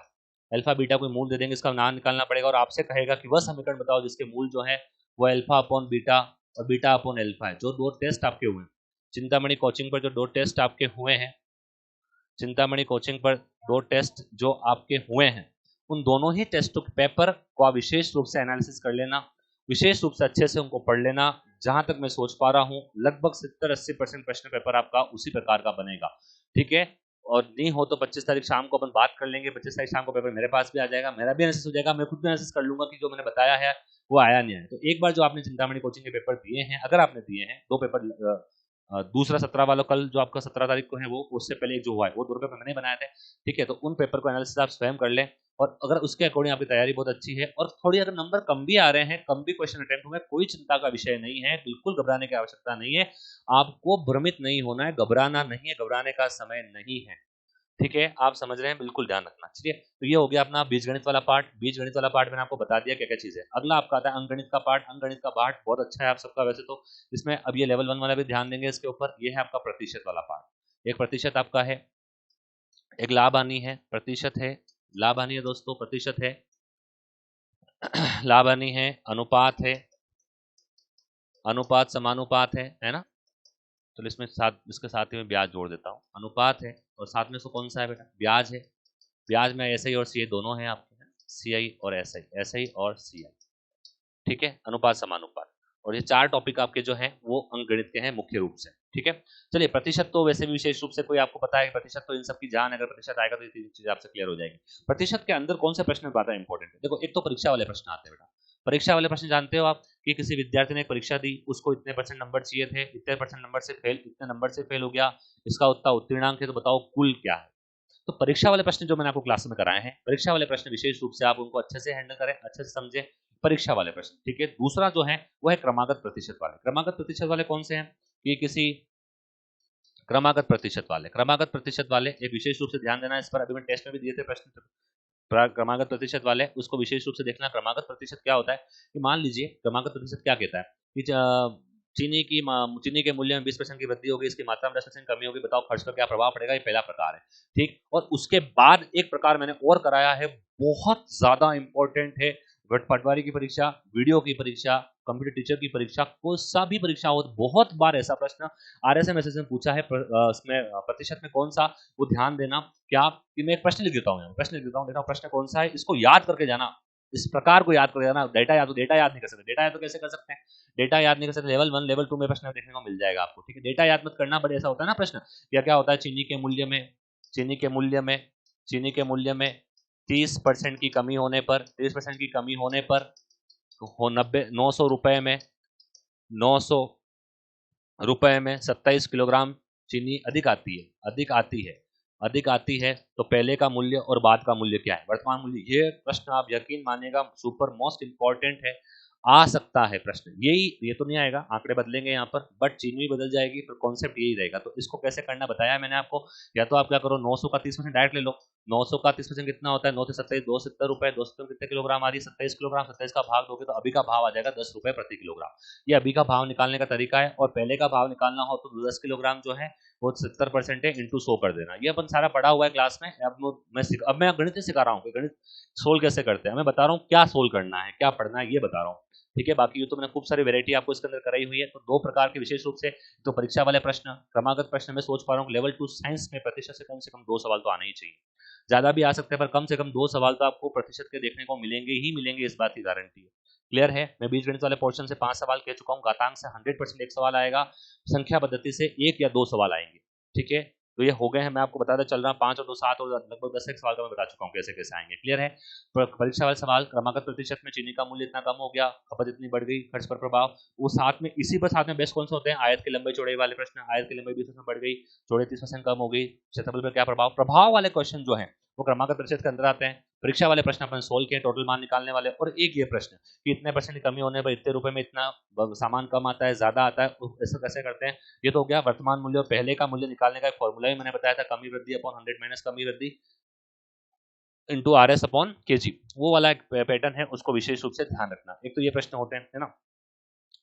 अल्फा बीटा कोई मूल दे देंगे, इसका नाम निकालना पड़ेगा और आपसे कहेगा कि वह समीकरण बताओ जिसके मूल जो है वो अल्फा अपॉन बीटा और बीटा अपॉन अल्फा है। जो दो टेस्ट आपके हुए चिंतामणि कोचिंग पर, जो दो टेस्ट आपके हुए हैं चिंतामणि कोचिंग पर, दो टेस्ट जो आपके हुए हैं, उन दोनों ही टेस्ट पेपर को आप विशेष रूप से एनालिसिस कर लेना, विशेष रूप से अच्छे से उनको पढ़ लेना। जहां तक मैं सोच पा रहा हूं लगभग 70-80% प्रश्न पेपर आपका उसी प्रकार का बनेगा, ठीक है। और नहीं हो तो 25 तारीख शाम को अपन बात कर लेंगे। 25 तारीख शाम को पेपर मेरे पास भी आ जाएगा, मेरा भी एनालिसिस हो जाएगा, मैं खुद भी एनालिसिस कर लूंगा कि जो मैंने बताया है वो आया नहीं आया। तो एक बार जो आपने चिंतामणि कोचिंग के पेपर दिए हैं, अगर आपने दिए हैं दो पेपर, दूसरा 17 वाला कल जो आपका 17 तारीख को है, वो उससे पहले एक जो हुआ है वो 2 पेपर मैंने बनाए थे, ठीक है। तो उन पेपर को एनालिसिस आप स्वयं कर लें और अगर उसके अकॉर्डिंग आपकी तैयारी बहुत अच्छी है और थोड़ी अगर नंबर कम भी आ रहे हैं, कम भी क्वेश्चन अटेम्प्ट हुए, कोई चिंता का विषय नहीं है, बिल्कुल घबराने की आवश्यकता नहीं है। आपको भ्रमित नहीं होना है, घबराना नहीं है, घबराने का समय नहीं है, ठीक है। आप समझ रहे हैं, बिल्कुल ध्यान रखना। चलिए, तो ये हो गया अपना बीजगणित वाला पार्ट। बीजगणित वाला पार्ट मैंने आपको बता दिया क्या क्या चीज है। अगला आपका आता है अंकगणित का पार्ट। अंकगणित का पार्ट बहुत अच्छा है आप सबका वैसे तो, इसमें अब ये लेवल 1 वाला भी ध्यान देंगे इसके ऊपर। ये है आपका प्रतिशत वाला पार्ट। एक प्रतिशत आपका है, एक लाभ हानि है, प्रतिशत है, लाभ हानि है दोस्तों, प्रतिशत है, लाभ हानि है, अनुपात है, अनुपात समानुपात है ना। तो इसमें इसके साथ ही मैं ब्याज जोड़ देता हूँ। अनुपात है और साथ में इसको कौन सा है बेटा, ब्याज है। ब्याज में एसआई और सीआई दोनों हैं आपके, सीआई और एसआई, एसआई और सीआई, ठीक है। अनुपात समानुपात, और ये 4 टॉपिक आपके जो हैं वो अंकगणित के हैं मुख्य रूप से, ठीक है। चलिए, प्रतिशत तो वैसे भी विशेष रूप से कोई आपको पता है, प्रतिशत तो इन सब की जान, अगर प्रतिशत आएगा तो ये चीज आपसे क्लियर हो जाएगी। प्रतिशत के अंदर कौन से प्रश्न ज्यादा इंपॉर्टेंट है, देखो एक तो परीक्षा वाले प्रश्न आते हैं बेटा। परीक्षा वाले प्रश्न जानते हो आप कि किसी विद्यार्थी ने एक परीक्षा दी, उसको इतने % नंबर चाहिए थे, इतने % नंबर से फेल, इतने नंबर से फेल हो गया, इसका उतना उत्तीर्णांक है, तो बताओ कुल क्या है। तो परीक्षा वाले प्रश्न जो मैंने आपको क्लास में कराए हैं, परीक्षा वाले प्रश्न विशेष रूप से आप उनको अच्छे से हैंडल करें, अच्छे से समझें परीक्षा वाले प्रश्न, ठीक है। दूसरा जो है वो है क्रमागत प्रतिशत वाले। क्रमागत प्रतिशत वाले कौन से हैं, कि किसी क्रमागत प्रतिशत वाले, क्रमागत प्रतिशत वाले एक विशेष रूप से ध्यान देना इस पर, अभी मैं टेस्ट में भी दिए थे प्रश्न। क्रमागत प्रतिशत वाले उसको विशेष रूप से देखना। क्रमागत प्रतिशत क्या होता है कि मान लीजिए क्रमागत प्रतिशत क्या कहता है कि चीनी के मूल्य में 20% की वृद्धि होगी, इसकी मात्रा में 10% कमी होगी, बताओ खर्च पर क्या प्रभाव पड़ेगा। ये पहला प्रकार है, ठीक। और उसके बाद एक प्रकार मैंने और कराया है, बहुत ज्यादा इंपॉर्टेंट है, पटवारी की परीक्षा, वीडियो की परीक्षा, कंप्यूटर टीचर की परीक्षा, कोई सा भी परीक्षा हो, बहुत बार ऐसा प्रश्न RSMSS में पूछा है, इसमें प्रतिशत में कौन सा, वो ध्यान देना। क्या कि मैं एक प्रश्न लिख देता हूँ, प्रश्न लिख देता हूँ, देखा प्रश्न कौन सा है, इसको याद करके जाना, इस प्रकार को याद करके जाना। डेटा याद नहीं कर सकते, डेटा याद तो कैसे कर सकते हैं, डेटा याद नहीं कर सकते, लेवल 1 लेवल 2 में प्रश्न देखने को मिल जाएगा आपको, ठीक है। डेटा याद मत करना, बट ऐसा होता है ना प्रश्न, या क्या होता है चीनी के मूल्य में, चीनी के मूल्य में, चीनी के मूल्य में 30% की कमी होने पर, 30% की कमी होने पर हो 900 रुपए में, 900 रुपए में 27 किलोग्राम चीनी अधिक आती है, अधिक आती है, अधिक आती है, तो पहले का मूल्य और बाद का मूल्य क्या है, वर्तमान मूल्य। ये प्रश्न आप यकीन मानिएगा सुपर मोस्ट इंपॉर्टेंट है, आ सकता है प्रश्न, यही ये तो नहीं आएगा, आंकड़े बदलेंगे यहाँ पर, बट चीनी बदल जाएगी, पर कॉन्सेप्ट यही रहेगा। तो इसको कैसे करना बताया मैंने आपको, या तो आप क्या करो 900 का 30% डायरेक्ट ले लो। 900 का 30% कितना होता है, 9 से 27, 270 रुपए, 270 कितने किलोग्राम आ रही है, 27 किलोग्राम, 27 का भाग दोगे तो अभी का भाव आ जाएगा 10 रुपए प्रति किलोग्राम। ये अभी का भाव निकालने का तरीका है, और पहले का भाव निकालना हो तो 10 किलोग्राम जो है वो 70% है, इंटू 100 कर देना। ये अपन सारा पढ़ा हुआ है क्लास में। अब मैं गणित नहीं सिखा रहा हूँ, गणित सोल्व कैसे करते हैं, मैं बता रहा हूँ क्या सोल्व करना है, क्या पढ़ना है, ये बता रहा हूँ, ठीक है। बाकी ये तो मैंने खूब सारी वैरायटी आपको इसके अंदर कराई हुई है। तो 2 प्रकार के विशेष रूप से, तो परीक्षा वाले प्रश्न, क्रमागत प्रश्न, मैं सोच पा रहा हूँ लेवल 2 साइंस में प्रतिशत से कम 2 सवाल तो आने ही चाहिए, ज्यादा भी आ सकते हैं पर कम से कम 2 सवाल तो आपको प्रतिशत के देखने को मिलेंगे ही मिलेंगे, इस बात की गारंटी है। क्लियर है। मैं बीजगणित वाले पोर्शन से 5 सवाल कह चुका हूँ, घातांक से 100% 1 सवाल आएगा, संख्या पद्धति से 1 या 2 सवाल आएंगे, ठीक है। तो ये हो गए हैं, मैं आपको बताता चल रहा हूँ 5 और 2 7 और लगभग 10 सवाल का मैं बता चुका हूँ कैसे कैसे आएंगे। क्लियर है। परीक्षा वाले सवाल, क्रमागत प्रतिशत में चीनी का मूल्य इतना कम हो गया, खपत इतनी बढ़ गई, खर्च पर प्रभाव, वो साथ में इसी पर साथ में बेस्ट कौन से होते हैं, आयत की लंबाई चौड़ाई वाले प्रश्न, आयत की लंबाई 20% बढ़ गई, चौड़ाई 30% कम हो गई, क्षेत्रफल पर क्या प्रभाव, प्रभाव वाले क्वेश्चन जो है वो क्रमागत प्रतिशत के अंदर आते हैं। परीक्षा वाले प्रश्न अपन सोल्व किए, टोटल मान निकालने वाले, और एक ये प्रश्न कि इतने % की कमी होने पर इतने रुपए में इतना सामान कम आता है, ज्यादा आता है, ऐसा कैसे करते हैं। ये तो हो गया वर्तमान मूल्य और पहले का मूल्य निकालने का एक फॉर्मूला ही मैंने बताया था, कमी वृद्धि अपॉन 100 माइनस कमी वृद्धि इंटू RS अपॉन kg, वो वाला एक पैटर्न है, उसको विशेष रूप से ध्यान रखना। एक तो ये प्रश्न होते हैं, है ना।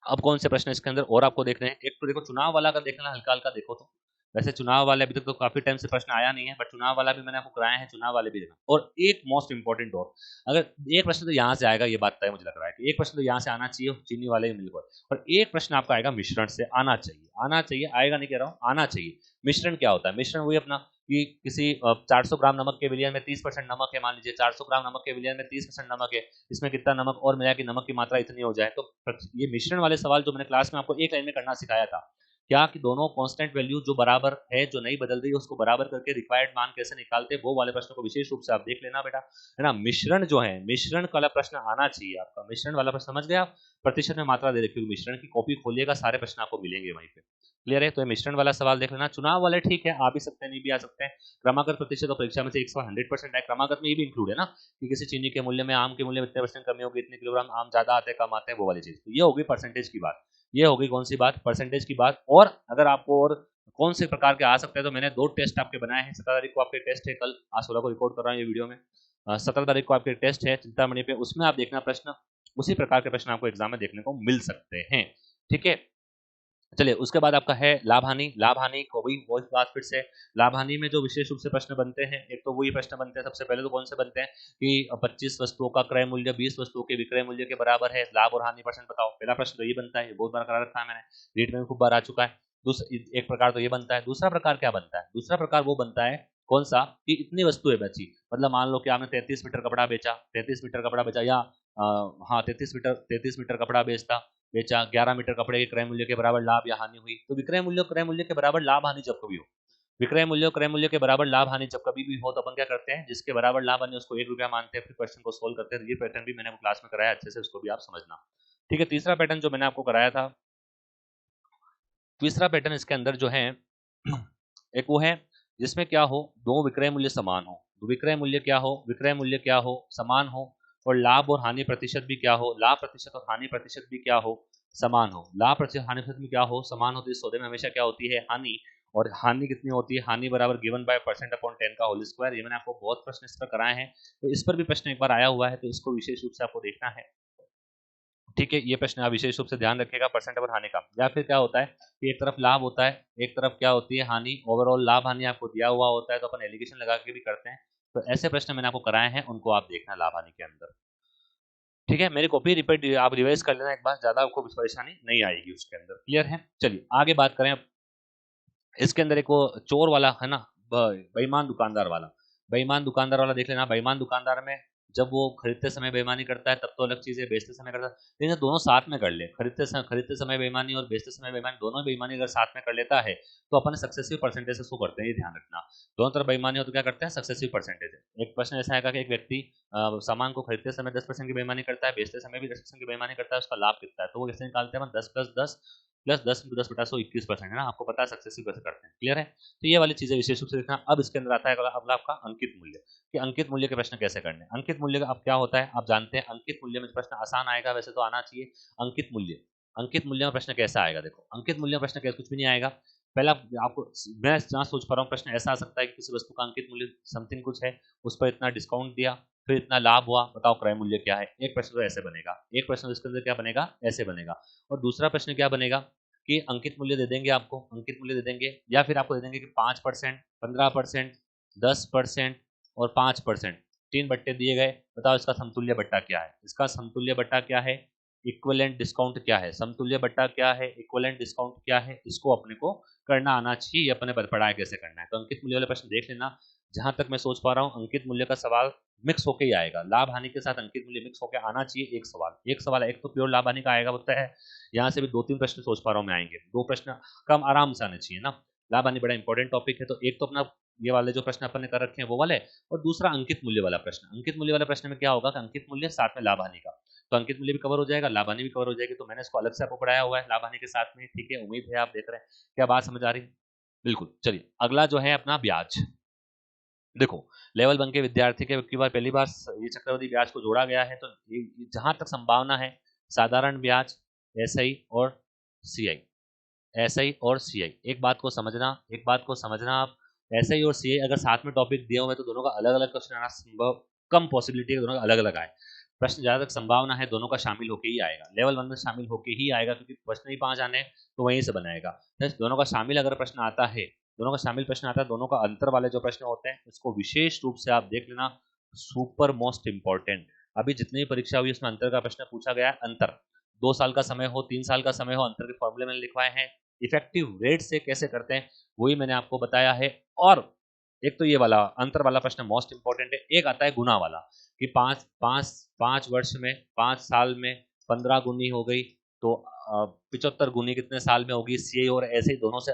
अब कौन से प्रश्न इसके अंदर और आपको देख रहे हैं, एक तो देखो चुनाव वाला का देखना, हल्का हल्का देखो तो वैसे चुनाव वाले अभी तक तो काफी टाइम से प्रश्न आया नहीं है, बट चुनाव वाला भी मैंने आपको कराया है, चुनाव वाले भी देखना। और एक मोस्ट इंपॉर्टेंट और, अगर एक प्रश्न तो यहाँ से आएगा, ये बात तय मुझे लग रहा है कि एक प्रश्न तो यहाँ से आना चाहिए चीनी वाले मिलकर, और एक प्रश्न आपका आएगा मिश्रण से, आना चाहिए, आना चाहिए, आएगा नहीं कह रहा हूँ, आना चाहिए। मिश्रण क्या होता है? मिश्रण वही अपना कि किसी 400 ग्राम नमक के विलयन में 30% नमक है, मान लीजिए 400 ग्राम नमक के विलयन में 30% नमक है, इसमें कितना नमक और मिला कि नमक की मात्रा इतनी हो जाए। तो ये मिश्रण वाले सवाल जो मैंने क्लास में आपको एक लाइन में करना सिखाया था, क्या कि दोनों कांस्टेंट वैल्यू जो बराबर है, जो नहीं बदल रही है, उसको बराबर करके रिक्वायर्ड मान कैसे निकालते हैं, वो वाले प्रश्न को विशेष रूप से आप देख लेना बेटा, है ना। मिश्रण जो है, मिश्रण वाला प्रश्न आना चाहिए आपका, मिश्रण वाला प्रश्न समझ गए आप, प्रतिशत में मात्रा दे रखी होगी, मिश्रण की कॉपी खोलिएगा, सारे प्रश्न आपको मिलेंगे वहीं पे, क्लियर है। तो ये मिश्रण वाला सवाल देख लेना। चुनाव वाले ठीक है, आ भी सकते हैं, नहीं भी आ सकते हैं। क्रमागत प्रतिशत और परीक्षा में से 100% है, क्रमागत में ये भी इंक्लूड है ना, कि किसी चीनी के मूल्य में आम के मूल्य में इतने % कमी होगी, इतने किलोग्राम आम ज्यादा आते हैं, कम आते हैं, वो वाली चीज। तो ये होगी परसेंटेज की बात, ये हो गई कौन सी बात? परसेंटेज की बात। और अगर आपको और कौन से प्रकार के आ सकते हैं, तो मैंने 2 टेस्ट आपके बनाए हैं। 17 तारीख को आपके टेस्ट है, कल आज 16 को रिकॉर्ड कर रहा हूँ ये वीडियो में। 17 तारीख को आपके टेस्ट है चिंतामणि पे, उसमें आप देखना प्रश्न, उसी प्रकार के प्रश्न आपको एग्जाम में देखने को मिल सकते हैं, ठीक है। चलिए, उसके बाद आपका है लाभ हानि। लाभ हानि को भी वही बात फिर से, लाभ हानि में जो विशेष रूप से प्रश्न बनते हैं, एक तो वही प्रश्न बनते हैं, सबसे पहले तो कौन से बनते हैं कि 25 वस्तुओं का क्रय मूल्य 20 वस्तुओं के विक्रय मूल्य के बराबर है, लाभ और हानि परसेंट बताओ। पहला प्रश्न तो ये बनता है, बहुत बार करा रखा है मैंने, रीट में खूब बार आ चुका है। एक प्रकार तो ये बनता है। दूसरा प्रकार क्या बनता है? दूसरा प्रकार वो बनता है कौन सा कि इतनी वस्तुएं बची, मतलब मान लो कि आपने 33 मीटर कपड़ा बेचा, 33 मीटर कपड़ा बेचा, या हाँ 33 मीटर कपड़ा बेचा, 11 मीटर कपड़े के क्रय मूल्य के बराबर लाभ या हानि हुई। तो विक्रय मूल्य क्रय मूल्य के बराबर लाभ हानि जब कभी हो, विक्रय मूल्य क्रय मूल्य के बराबर लाभ हानि जब कभी भी हो, तो अपन क्या करते हैं, जिसके बराबर लाभ हानि उसको 1 रुपया मानते हैं, फिर क्वेश्चन को सोल्व करते हैं। ये पैटर्न भी मैंने क्लास में कराया, अच्छे से उसको भी आप समझना, ठीक है। तीसरा पैटर्न जो मैंने आपको कराया था, तीसरा पैटर्न इसके अंदर जो है एक वो है जिसमें क्या हो, दो विक्रय मूल्य समान हो, विक्रय मूल्य क्या हो, विक्रय मूल्य क्या हो, समान हो, और लाभ और हानि प्रतिशत भी क्या हो, लाभ प्रतिशत और हानि प्रतिशत भी क्या हो, समान हो। लाभ प्रतिशत हानि प्रतिशत में क्या हो, समान हो। तो इस सौदे में हमेशा क्या होती है, हानि, और हानि कितनी होती है, हानि बराबर गिवन बाय %/10 का होल स्क्वायर। ये मैंने आपको बहुत प्रश्न इस पर कराए हैं, तो इस पर भी प्रश्न एक बार आया हुआ है, तो इसको विशेष रूप से आपको देखना है, ठीक है। ये प्रश्न आप विशेष रूप से ध्यान रखिएगा, परसेंट और हानि का। या फिर क्या होता है कि एक तरफ लाभ होता है, एक तरफ क्या होती है, हानि, ओवरऑल लाभ हानि आपको दिया हुआ होता है, तो अपन एलिगेशन लगा के भी करते हैं। तो ऐसे प्रश्न मैंने आपको कराए हैं, उनको आप देखना लाभ हानि के अंदर, ठीक है। मेरी कॉपी रिपीट आप रिवाइज कर लेना एक बार, ज्यादा आपको परेशानी नहीं आएगी उसके अंदर, क्लियर है। चलिए आगे बात करें। इसके अंदर एक वो चोर वाला है ना, बेईमान दुकानदार वाला, बेईमान दुकानदार वाला देख लेना। बेईमान दुकानदार में जब वो खरीदते समय बेईमानी करता है तब तो अलग चीज है, बेचते समय करता है, लेकिन दोनों साथ में कर ले, खरीदते समय बेईमानी और बेचते समय बेईमानी, दोनों बेईमानी अगर साथ में कर लेता है तो अपन सक्सेसिव परसेंटेज शो करते हैं, ये ध्यान रखना। दोनों तरफ बेईमानी हो तो क्या करते हैं, सक्सेसिव परसेंटेज। एक प्रश्न ऐसा आएगा कि एक व्यक्ति सामान को खरीदते समय 10% की बेईमानी करता है, बेचते समय भी 10% की बेईमानी करता है, उसका लाभ कितना है, तो वो कैसे निकालते हैं, 10+10 + 10 × 10/100 है ना, आपको पता है सक्सेसिव कैसे करते हैं, क्लियर है। तो ये वाली चीजें विशेष रूप से देखना। अब इसके अंदर आता है अगला आपका अंकित मूल्य, कि अंकित मूल्य के प्रश्न कैसे करने हैं। अंकित मूल्य का अब क्या होता है आप जानते हैं, अंकित मूल्य में प्रश्न आसान आएगा, वैसे तो आना चाहिए। अंकित मूल्य, अंकित मूल्य में प्रश्न कैसा आएगा, देखो अंकित मूल्य में प्रश्न कैसे, कुछ भी नहीं आएगा। पहला आपको, मैं जहाँ सोच पा रहा हूँ, प्रश्न ऐसा आ सकता है कि किसी वस्तु का अंकित मूल्य समथिंग कुछ है, उस पर इतना डिस्काउंट दिया, फिर इतना लाभ हुआ, बताओ क्रय मूल्य क्या है। एक प्रश्न तो ऐसे बनेगा, एक प्रश्न इसके अंदर क्या बनेगा, ऐसे बनेगा। और दूसरा प्रश्न क्या बनेगा कि अंकित मूल्य दे देंगे आपको, अंकित मूल्य दे देंगे, या फिर आपको दे देंगे कि 5%, 15%, 10% और 5%, 3 बट्टे दिए गए, बताओ इसका समतुल्य बट्टा क्या है, इसका समतुल्य बट्टा क्या है, इक्विवेलेंट डिस्काउंट क्या है, समतुल्य बट्टा क्या है, इक्विवेलेंट डिस्काउंट क्या है, इसको अपने को करना आना चाहिए, अपने पढ़ा है कैसे करना है। तो अंकित मूल्य वाले प्रश्न देख लेना। जहां तक मैं सोच पा रहा हूँ अंकित मूल्य का सवाल मिक्स होके ही आएगा, लाभ हानि के साथ अंकित मूल्य मिक्स होके आना चाहिए। एक सवाल एक तो प्योर लाभ हानि का आएगा, बोलता है यहाँ से भी 2-3 प्रश्न सोच पा रहा हूँ मैं आएंगे, 2 प्रश्न कम आराम से आने चाहिए ना। लाभ हानि बड़ा इंपॉर्टेंट टॉपिक है, तो एक तो अपना ये वाले जो प्रश्न अपन ने कर रखे हैं वो वाले, और दूसरा अंकित मूल्य वाला प्रश्न। अंकित मूल्य वाले प्रश्न में क्या होगा कि अंकित मूल्य साथ में लाभ हानि का, तो अंकित मूल्य भी कवर हो जाएगा, लाभ हानि भी कवर हो जाएगी। तो मैंने इसको अलग से आपको पढ़ाया हुआ है लाभ हानि के साथ में, ठीक है। उम्मीद है आप देख रहे हैं, क्या बात समझ आ रही है, बिल्कुल। चलिए अगला जो है अपना ब्याज। देखो लेवल 1 के विद्यार्थी के की बार पहली बार ये चक्रवृद्धि ब्याज को जोड़ा गया है, तो जहां तक संभावना है साधारण ब्याज, एसआई और सीआई, एसआई और सीआई, एक बात को समझना, एक बात को समझना आप, एसआई और सीआई अगर साथ में टॉपिक दिए हुए तो दोनों का अलग अलग क्वेश्चन आना संभव, कम पॉसिबिलिटी है दोनों का अलग अलग आए। प्रश्न ज्यादा तक संभावना है दोनों का शामिल होकर ही आएगा, लेवल 1 में शामिल होकर ही आएगा, क्योंकि प्रश्न ही 5 आने तो वहीं से बनाएगा। दोनों का शामिल अगर प्रश्न आता है दोनों का शामिल प्रश्न आता है, दोनों का अंतर वाले जो प्रश्न होते हैं इसको विशेष रूप से आप देख लेना, सुपर मोस्ट इंपॉर्टेंट। अभी जितनी परीक्षा हुई उसमें अंतर का प्रश्न पूछा गया है। अंतर 2 साल का समय हो, 3 साल का समय हो, अंतर के फॉर्मूले मैंने लिखवाए हैं। इफेक्टिव रेट से कैसे करते हैं वही मैंने आपको बताया है। और एक तो ये वाला अंतर वाला प्रश्न मोस्ट इंपॉर्टेंट है। एक आता है गुना वाला कि 5 वर्ष में 5 साल में 15 गुनी हो गई तो 75 गुनी कितने साल में होगी। सीए और ऐसे दोनों से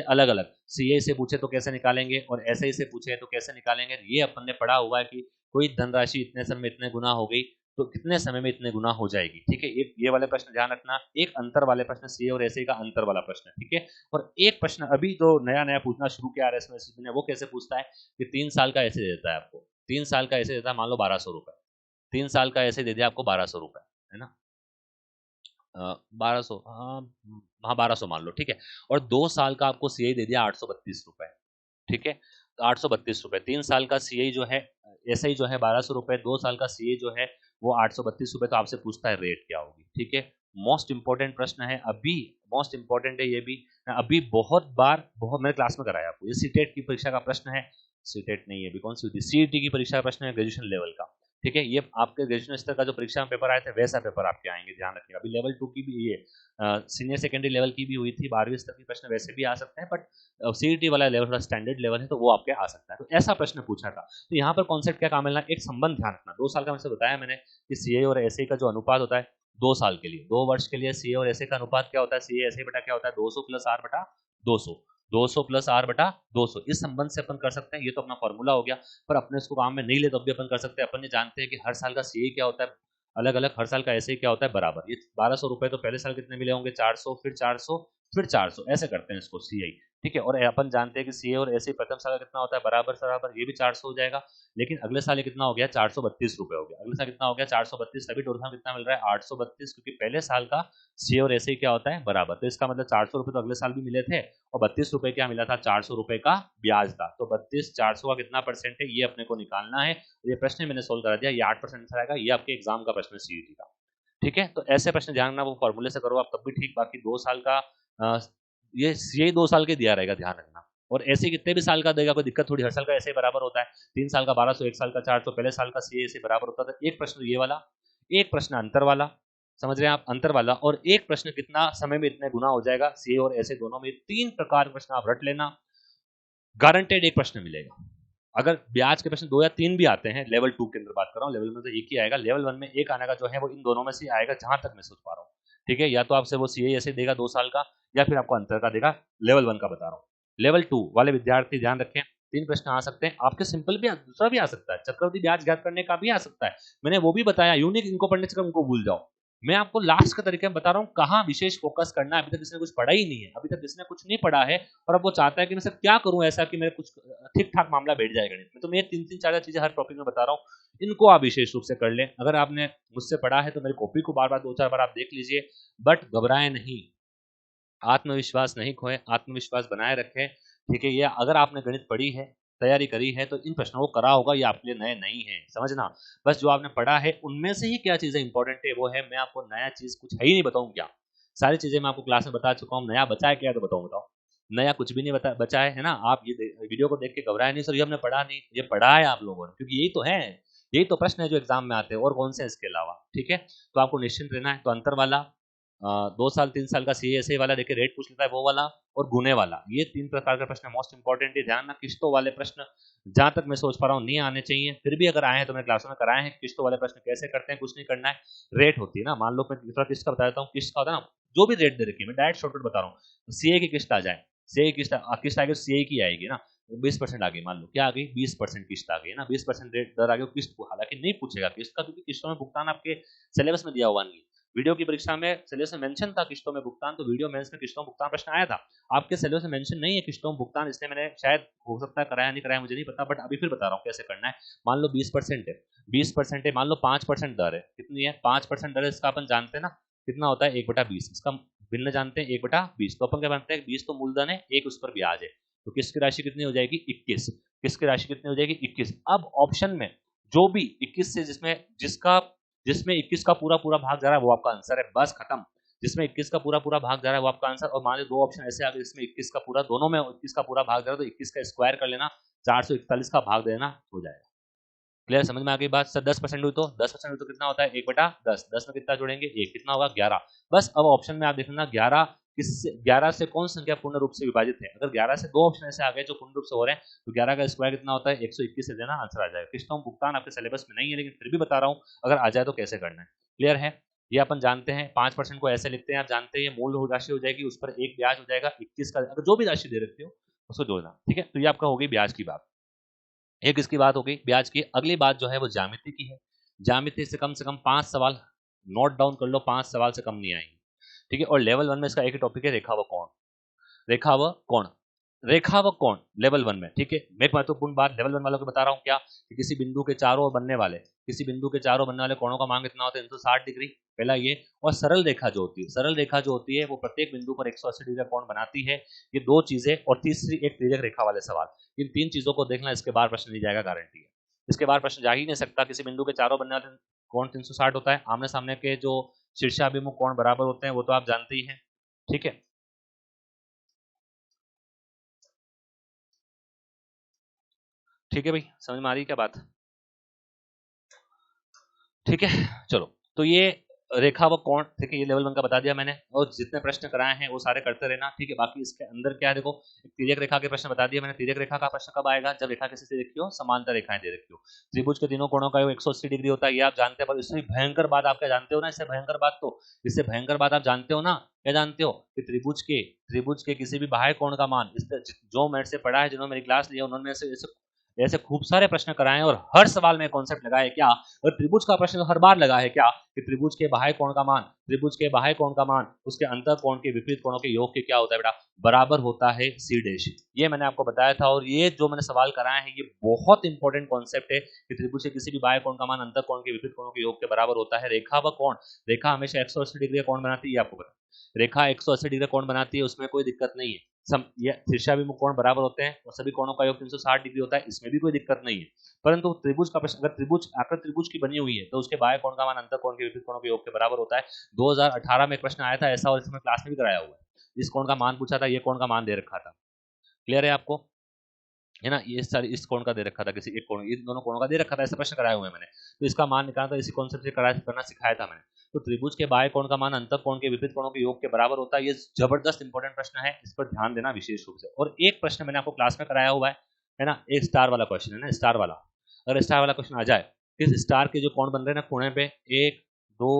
अलग अलग सीए से पूछे तो कैसे निकालेंगे और ऐसे से पूछे तो कैसे निकालेंगे। ये अपन ने पढ़ा हुआ है कि कोई धनराशि इतने समय में इतने गुना हो गई तो कितने समय में इतने गुना हो जाएगी। ठीक है, एक ये वाले प्रश्न ध्यान रखना। एक अंतर वाले प्रश्न सीए और ऐसे का अंतर वाला प्रश्न। ठीक है, और एक प्रश्न अभी जो नया पूछना शुरू किया आरएस में वो कैसे पूछता है कि 3 साल का ऐसे देता है आपको, 3 साल का ऐसे देता है, मान लो 1200 रुपए, 3 साल का ऐसे दे दिया आपको 1200 रुपए, है ना, 1200, हाँ 1200 मान लो। ठीक है, और 2 साल का आपको सीआई दे दिया 832 रुपए। ठीक है, तो 832 रुपए, 3 साल का सीआई जो है ऐसा ही जो है 1200 रुपए, 2 साल का सीआई जो है वो 832 रुपए। तो आपसे पूछता है रेट क्या होगी। ठीक है, मोस्ट इंपॉर्टेंट प्रश्न है, अभी मोस्ट इंपॉर्टेंट है ये भी। अभी बहुत मैंने क्लास में कराया आपको, ये सीटेट की परीक्षा का प्रश्न है। सीटेट नहीं है, कौन सी होती है, सीईटी की परीक्षा का प्रश्न है, ग्रेजुएशन लेवल का। ठीक है, ये आपके ग्रेजुएशन स्तर का जो परीक्षा में पेपर आए थे वैसा पेपर आपके आएंगे, ध्यान रखिएगा। अभी लेवल 2 की भी ये सीनियर सेकेंडरी लेवल की भी हुई थी, 12वीं स्तर के प्रश्न वैसे भी आ सकते हैं, बट सीईटी वाला लेवल थोड़ा स्टैंडर्ड लेवल है तो वो आपके आ सकता है। तो ऐसा प्रश्न पूछा था। तो यहाँ पर कॉन्सेप्ट क्या काम मिलना, एक संबंध ध्यान रखना। 2 साल का मैंने बताया मैंने कि सीए और एसए का जो अनुपात होता है 2 साल के लिए, 2 वर्ष के लिए सीए और एसए का अनुपात क्या होता है, सीए एसए बटा क्या होता है 200 प्लस आर बटा 200, 200 प्लस आर बटा 200। इस संबंध से अपन कर सकते हैं, ये तो अपना फॉर्मूला हो गया। पर अपने इसको काम में नहीं ले तो भी अपन कर सकते हैं। अपन ये जानते हैं कि हर साल का सीए क्या होता है अलग अलग, हर साल का ऐसे क्या होता है बराबर। ये 1200 रुपए तो पहले साल कितने मिले होंगे 400, फिर 400, फिर 400, ऐसे करते हैं इसको सीआई। ठीक है, और अपन जानते हैं कि सीए और ऐसे प्रथम साल का कितना होता है बराबर, ये भी 400 हो जाएगा। लेकिन अगले साल कितना हो गया 432 रुपए हो गया, अगले साल कितना हो गया 432, तभी टोटल कितना मिल रहा है 832, क्योंकि पहले साल का सीए और ऐसे क्या होता है बराबर। तो इसका मतलब 400 रुपए तो अगले साल भी मिले थे और 32 रुपए क्या मिला था 400 रुपए का ब्याज था। तो 32 400 का कितना परसेंट है ये अपने को निकालना है। ये प्रश्न मैंने सोल्व करा दिया, ये 8% आएगा। ये आपके एग्जाम का प्रश्न सीईटी का। ठीक है, तो ऐसे प्रश्न ध्यान रखना, वो फॉर्मूले से करो आप तब भी ठीक। बाकी 2 साल का ये सीए 2 साल के दिया रहेगा, ध्यान रखना। और ऐसे कितने भी साल का देगा कोई दिक्कत थोड़ी, हर साल का ऐसे बराबर होता है। 3 साल का 1200, 1 साल का 400, पहले साल का सीए ऐसे बराबर होता था। एक प्रश्न ये वाला, एक प्रश्न अंतर वाला, समझ रहे हैं आप, अंतर वाला। और एक प्रश्न कितना समय में इतने गुना हो जाएगा, सीए और ऐसे दोनों में। 3 प्रकार के प्रश्न आप रट लेना, गारंटेड एक प्रश्न मिलेगा। अगर ब्याज के प्रश्न 2 या 3 भी आते हैं, लेवल 2 के अंदर बात कर रहा हूँ, लेवल में तो एक ही आएगा, लेवल 1 में एक आने का जो है वो इन दोनों में से आएगा, जहां तक मैं सोच पा रहा हूँ। ठीक है, या तो आपसे वो सीए ऐसे देगा 2 साल का, या फिर आपको अंतर का देगा, लेवल 1 का बता रहा हूँ। लेवल 2 वाले विद्यार्थी ध्यान रखें, 3 प्रश्न आ सकते हैं आपके, सिंपल भी दूसरा भी आ सकता है, चक्रवृद्धि ब्याज ज्ञात करने का भी आ सकता है, मैंने वो भी बताया। यूनिक इनको पढ़ने से उनको भूल जाओ, मैं आपको लास्ट का तरीका बता रहा हूँ कहाँ विशेष फोकस करना है। अभी तक किसी ने कुछ पढ़ा ही नहीं है, अभी तक किसी ने कुछ नहीं पढ़ा है, और अब वो चाहता है कि मैं सर क्या करूं ऐसा कि मेरे कुछ ठीक ठाक मामला बैठ जाए गणित में। तो मैं 3-3 4 चीजें हर टॉपिक में बता रहा हूँ, इनको आप विशेष रूप से कर लें। अगर आपने मुझसे पढ़ा है तो मेरी कॉपी को बार बार 2-4 बार आप देख लीजिए, बट घबराएं नहीं, आत्मविश्वास नहीं खोएं, आत्मविश्वास बनाए रखें। ठीक है, ये अगर आपने गणित पढ़ी है, तैयारी करी है, तो इन प्रश्नों को करा होगा, ये आपके लिए नए नहीं है, समझना। बस जो आपने पढ़ा है उनमें से ही क्या चीजें इंपॉर्टेंट है वो है, मैं आपको नया चीज कुछ है ही नहीं बताऊं क्या, सारी चीजें मैं आपको क्लास में बता चुका हूँ। नया बचा है क्या तो बताओ, नया कुछ भी नहीं बचा है ना। आप ये वीडियो को देख के घबराए नहीं, सर ये हमने पढ़ा नहीं, ये पढ़ा है आप लोगों ने, क्योंकि यही तो है, यही तो प्रश्न है जो एग्जाम में आते हैं, और कौन से इसके अलावा। ठीक है, तो आपको निश्चिंत रहना है। तो अंतर वाला 2 साल 3 साल का सीएसए वाला देखिए रेट पूछ लेता है वो वाला, और गुने वाला, ये 3 प्रकार के प्रश्न मोस्ट इंपॉर्टेंट है, ध्यान ना। किस्तों वाले प्रश्न जहां तक मैं सोच पा रहा हूँ नहीं आने चाहिए, फिर भी अगर आए हैं तो मैंने क्लासों में कराए हैं। किस्तों वाले प्रश्न कैसे करते हैं, कुछ नहीं करना है, रेट होती है ना, मान लो मैं दूसरा किस्त का बता देता हूँ, किस्त का होता है ना, जो भी रेट दे रखी है, मैं डायरेक्ट शॉर्टकट बता रहा हूँ। सीए की किस्त आ जाए, सीए की किस्त आ गई, सीए की आएगी ना 20% आ गई, मान लो क्या आ गई 20% किस्त आ गई ना, 20% रेट दर आ गई किस्त को। हालांकि नहीं पूछेगा किस्त का, क्योंकि किस्तों में भुगतान आपके सिलेबस में दिया हुआ नहीं है। वीडियो की परीक्षा में सिलेबस में मेंशन था किस्तों में भुगतान, तो वीडियो मेंस में किस्तों में भुगतान प्रश्न आया था। आपके सिलेबस में मेंशन नहीं है किस्तों में भुगतान, इसलिए मैंने शायद हो सकता है कराया नहीं कराया मुझे नहीं पता, बट अभी फिर बता रहा हूँ कैसे करना है। मान लो 20% है, 20% है, मान लो 5% दर है, कितनी है 5% दर है, इसका अपन जानते हैं ना कितना होता है 1/20, इसका भिन्न जानते हैं 1/20। तो अपन क्या बनते हैं 20 तो मूलधन है, 1 उस पर ब्याज है, तो किसकी राशि कितनी हो जाएगी 21, किसकी राशि कितनी हो जाएगी 21। अब ऑप्शन में जो भी 21 से जिसमें 21 का पूरा भाग जा रहा है वो आपका आंसर है, बस खत्म। जिसमें 21 का पूरा पूरा भाग जा रहा है वो आपका आंसर। और मान लो दो ऑप्शन ऐसे आ गए जिसमें 21 का पूरा, दोनों में 21 का पूरा भाग जा रहा है, तो 21 का स्क्वायर कर लेना, 441 का भाग देना, हो जाएगा। क्लियर, समझ में आ गई बात। सर 10% हुई तो 10% हुई तो कितना होता है 1/10, 10 में कितना जोड़ेंगे 1, कितना होगा 11। बस अब ऑप्शन में आप देखना 11 से कौन संख्या पूर्ण रूप से विभाजित है। अगर 11 से दो ऑप्शन ऐसे आ गए जो पूर्ण रूप से हो रहे हैं तो 11 का स्क्वायर कितना होता है 121 से देना, आंसर आ जाएगा। किस्तों भुगतान आपके सिलेबस में नहीं है लेकिन फिर भी बता रहा हूँ, अगर आ जाए तो कैसे करना है। क्लियर है, ये अपन जानते हैं। 5% को ऐसे लिखते हैं, आप जानते हैं मूल राशि हो जाएगी, उस पर एक ब्याज हो जाएगा 21 का, अगर जो भी राशि दे रखते हो उसको जोड़ना, ठीक है। तो ये आपका हो गई ब्याज की बात, एक इसकी बात हो गई ब्याज की। अगली बात जो है वो ज्यामिति की है। ज्यामिति से कम 5 सवाल नोट डाउन कर लो, 5 सवाल से कम नहीं आएंगे, ठीक है। और लेवल 1 में इसका एक ही टॉपिक है, रेखा व कोण। रेखा व कोण, रेखा व कोण लेवल 1 में, ठीक है। मैं एक महत्वपूर्ण बात लेवल 1 वालों को बता रहा हूँ, क्या कि किसी बिंदु के चारों ओर बनने वाले कोणों का मान कितना होता है 360 डिग्री, पहला ये। और सरल रेखा जो होती है वो प्रत्येक बिंदु पर 180 डिग्री का कोण बनाती है। ये दो चीजें, और तीसरी एक तिर्यक रेखा वाले सवाल, इन तीन चीजों को देखना, इसके बार प्रश्न नहीं जाएगा, गारंटी है। इसके बार प्रश्न जा ही नहीं सकता। किसी बिंदु के चारों बनने वाले कोण 360 होता है। आमने सामने के जो शीर्षाभिमुख कोण बराबर होते हैं वो तो आप जानते ही हैं, ठीक है। ठीक है भाई, समझ में आ रही है क्या बात, ठीक है। चलो, तो ये रेखा व कोण, ठीक है, ये लेवल 1 का बता दिया मैंने। और जितने प्रश्न कराए हैं वो सारे करते रहना, ठीक है। बाकी इसके अंदर क्या है, देखो तिर्यक रेखा के प्रश्न बता दिए मैंने। तिर्यक रेखा का प्रश्न कब आएगा, जब रेखा किसी से देखी हो, समांतर रेखाएं दे रखी हो। त्रिभुज के तीनों कोणों का योग 180 डिग्री होता है, ये आप जानते हैं। पर इससे भयंकर बात आप क्या जानते हो ना, इससे भयंकर बात आप जानते हो ना, क्या जानते हो कि त्रिभुज के किसी भी बाह्य कोण का मान, जो मेरे से पढ़ा है, जिन्होंने मेरी क्लास लिया, उन्होंने ऐसे खूब सारे प्रश्न कराए और हर सवाल में कॉन्सेप्ट लगा है क्या, और त्रिभुज का प्रश्न तो हर बार लगा है क्या, कि त्रिभुज के बाह्य कोण का मान उसके अंतर कोण के विपरीत कोणों के योग के क्या होता है बेटा, बराबर होता है सी डैश। ये मैंने आपको बताया था। और ये जो मैंने सवाल कराए हैं ये बहुत इंपॉर्टेंट कॉन्सेप्ट है कि त्रिभुज के किसी भी बाह्य कोण का मान अंतर कोण के विपरीत कोणों के योग के बराबर होता है। रेखा व कोण, रेखा हमेशा 180 डिग्री का कोण बनाती है, आपको पता। रेखा 180 डिग्री कोण बनाती है, उसमें कोई दिक्कत नहीं है। ये शीर्षाभिमुख कोण बराबर होते हैं और सभी कोणों का योग 360 डिग्री होता है, इसमें भी कोई दिक्कत नहीं है। परंतु त्रिभुज का प्रश्न, अगर त्रिभुज की बनी हुई है तो उसके बाह्य कोण का मान अंतर कोण के विपरीत कोणों के योग के बराबर होता है। 2018 में एक प्रश्न आया था ऐसा, और इसमें क्लास में भी कराया हुआ है। इस कोण का मान पूछा था, ये कोण का मान दे रखा था, क्लियर है आपको, है ना। ये सारी इस कोण का दे रखा था, किसी एक कोण, इन दोनों कोणों का दे रखा था, ऐसे प्रश्न कराए हुए मैंने। तो इसका मान निकालना था, इसी कॉन्सेप्ट से करना सिखाया था मैंने। तो त्रिभुज के बाह्य कोण का मान अंतर कोण के विपरीत कोणों के योग के बराबर होता है। ये जबरदस्त इंपॉर्टेंट प्रश्न है, इस पर ध्यान देना विशेष रूप से। और एक प्रश्न मैंने आपको क्लास में कराया हुआ है ना, एक स्टार वाला क्वेश्चन है ना, स्टार वाला। अगर स्टार वाला क्वेश्चन आ जाए, इस स्टार के जो कोण बन रहे हैं ना कोने पे, 1 2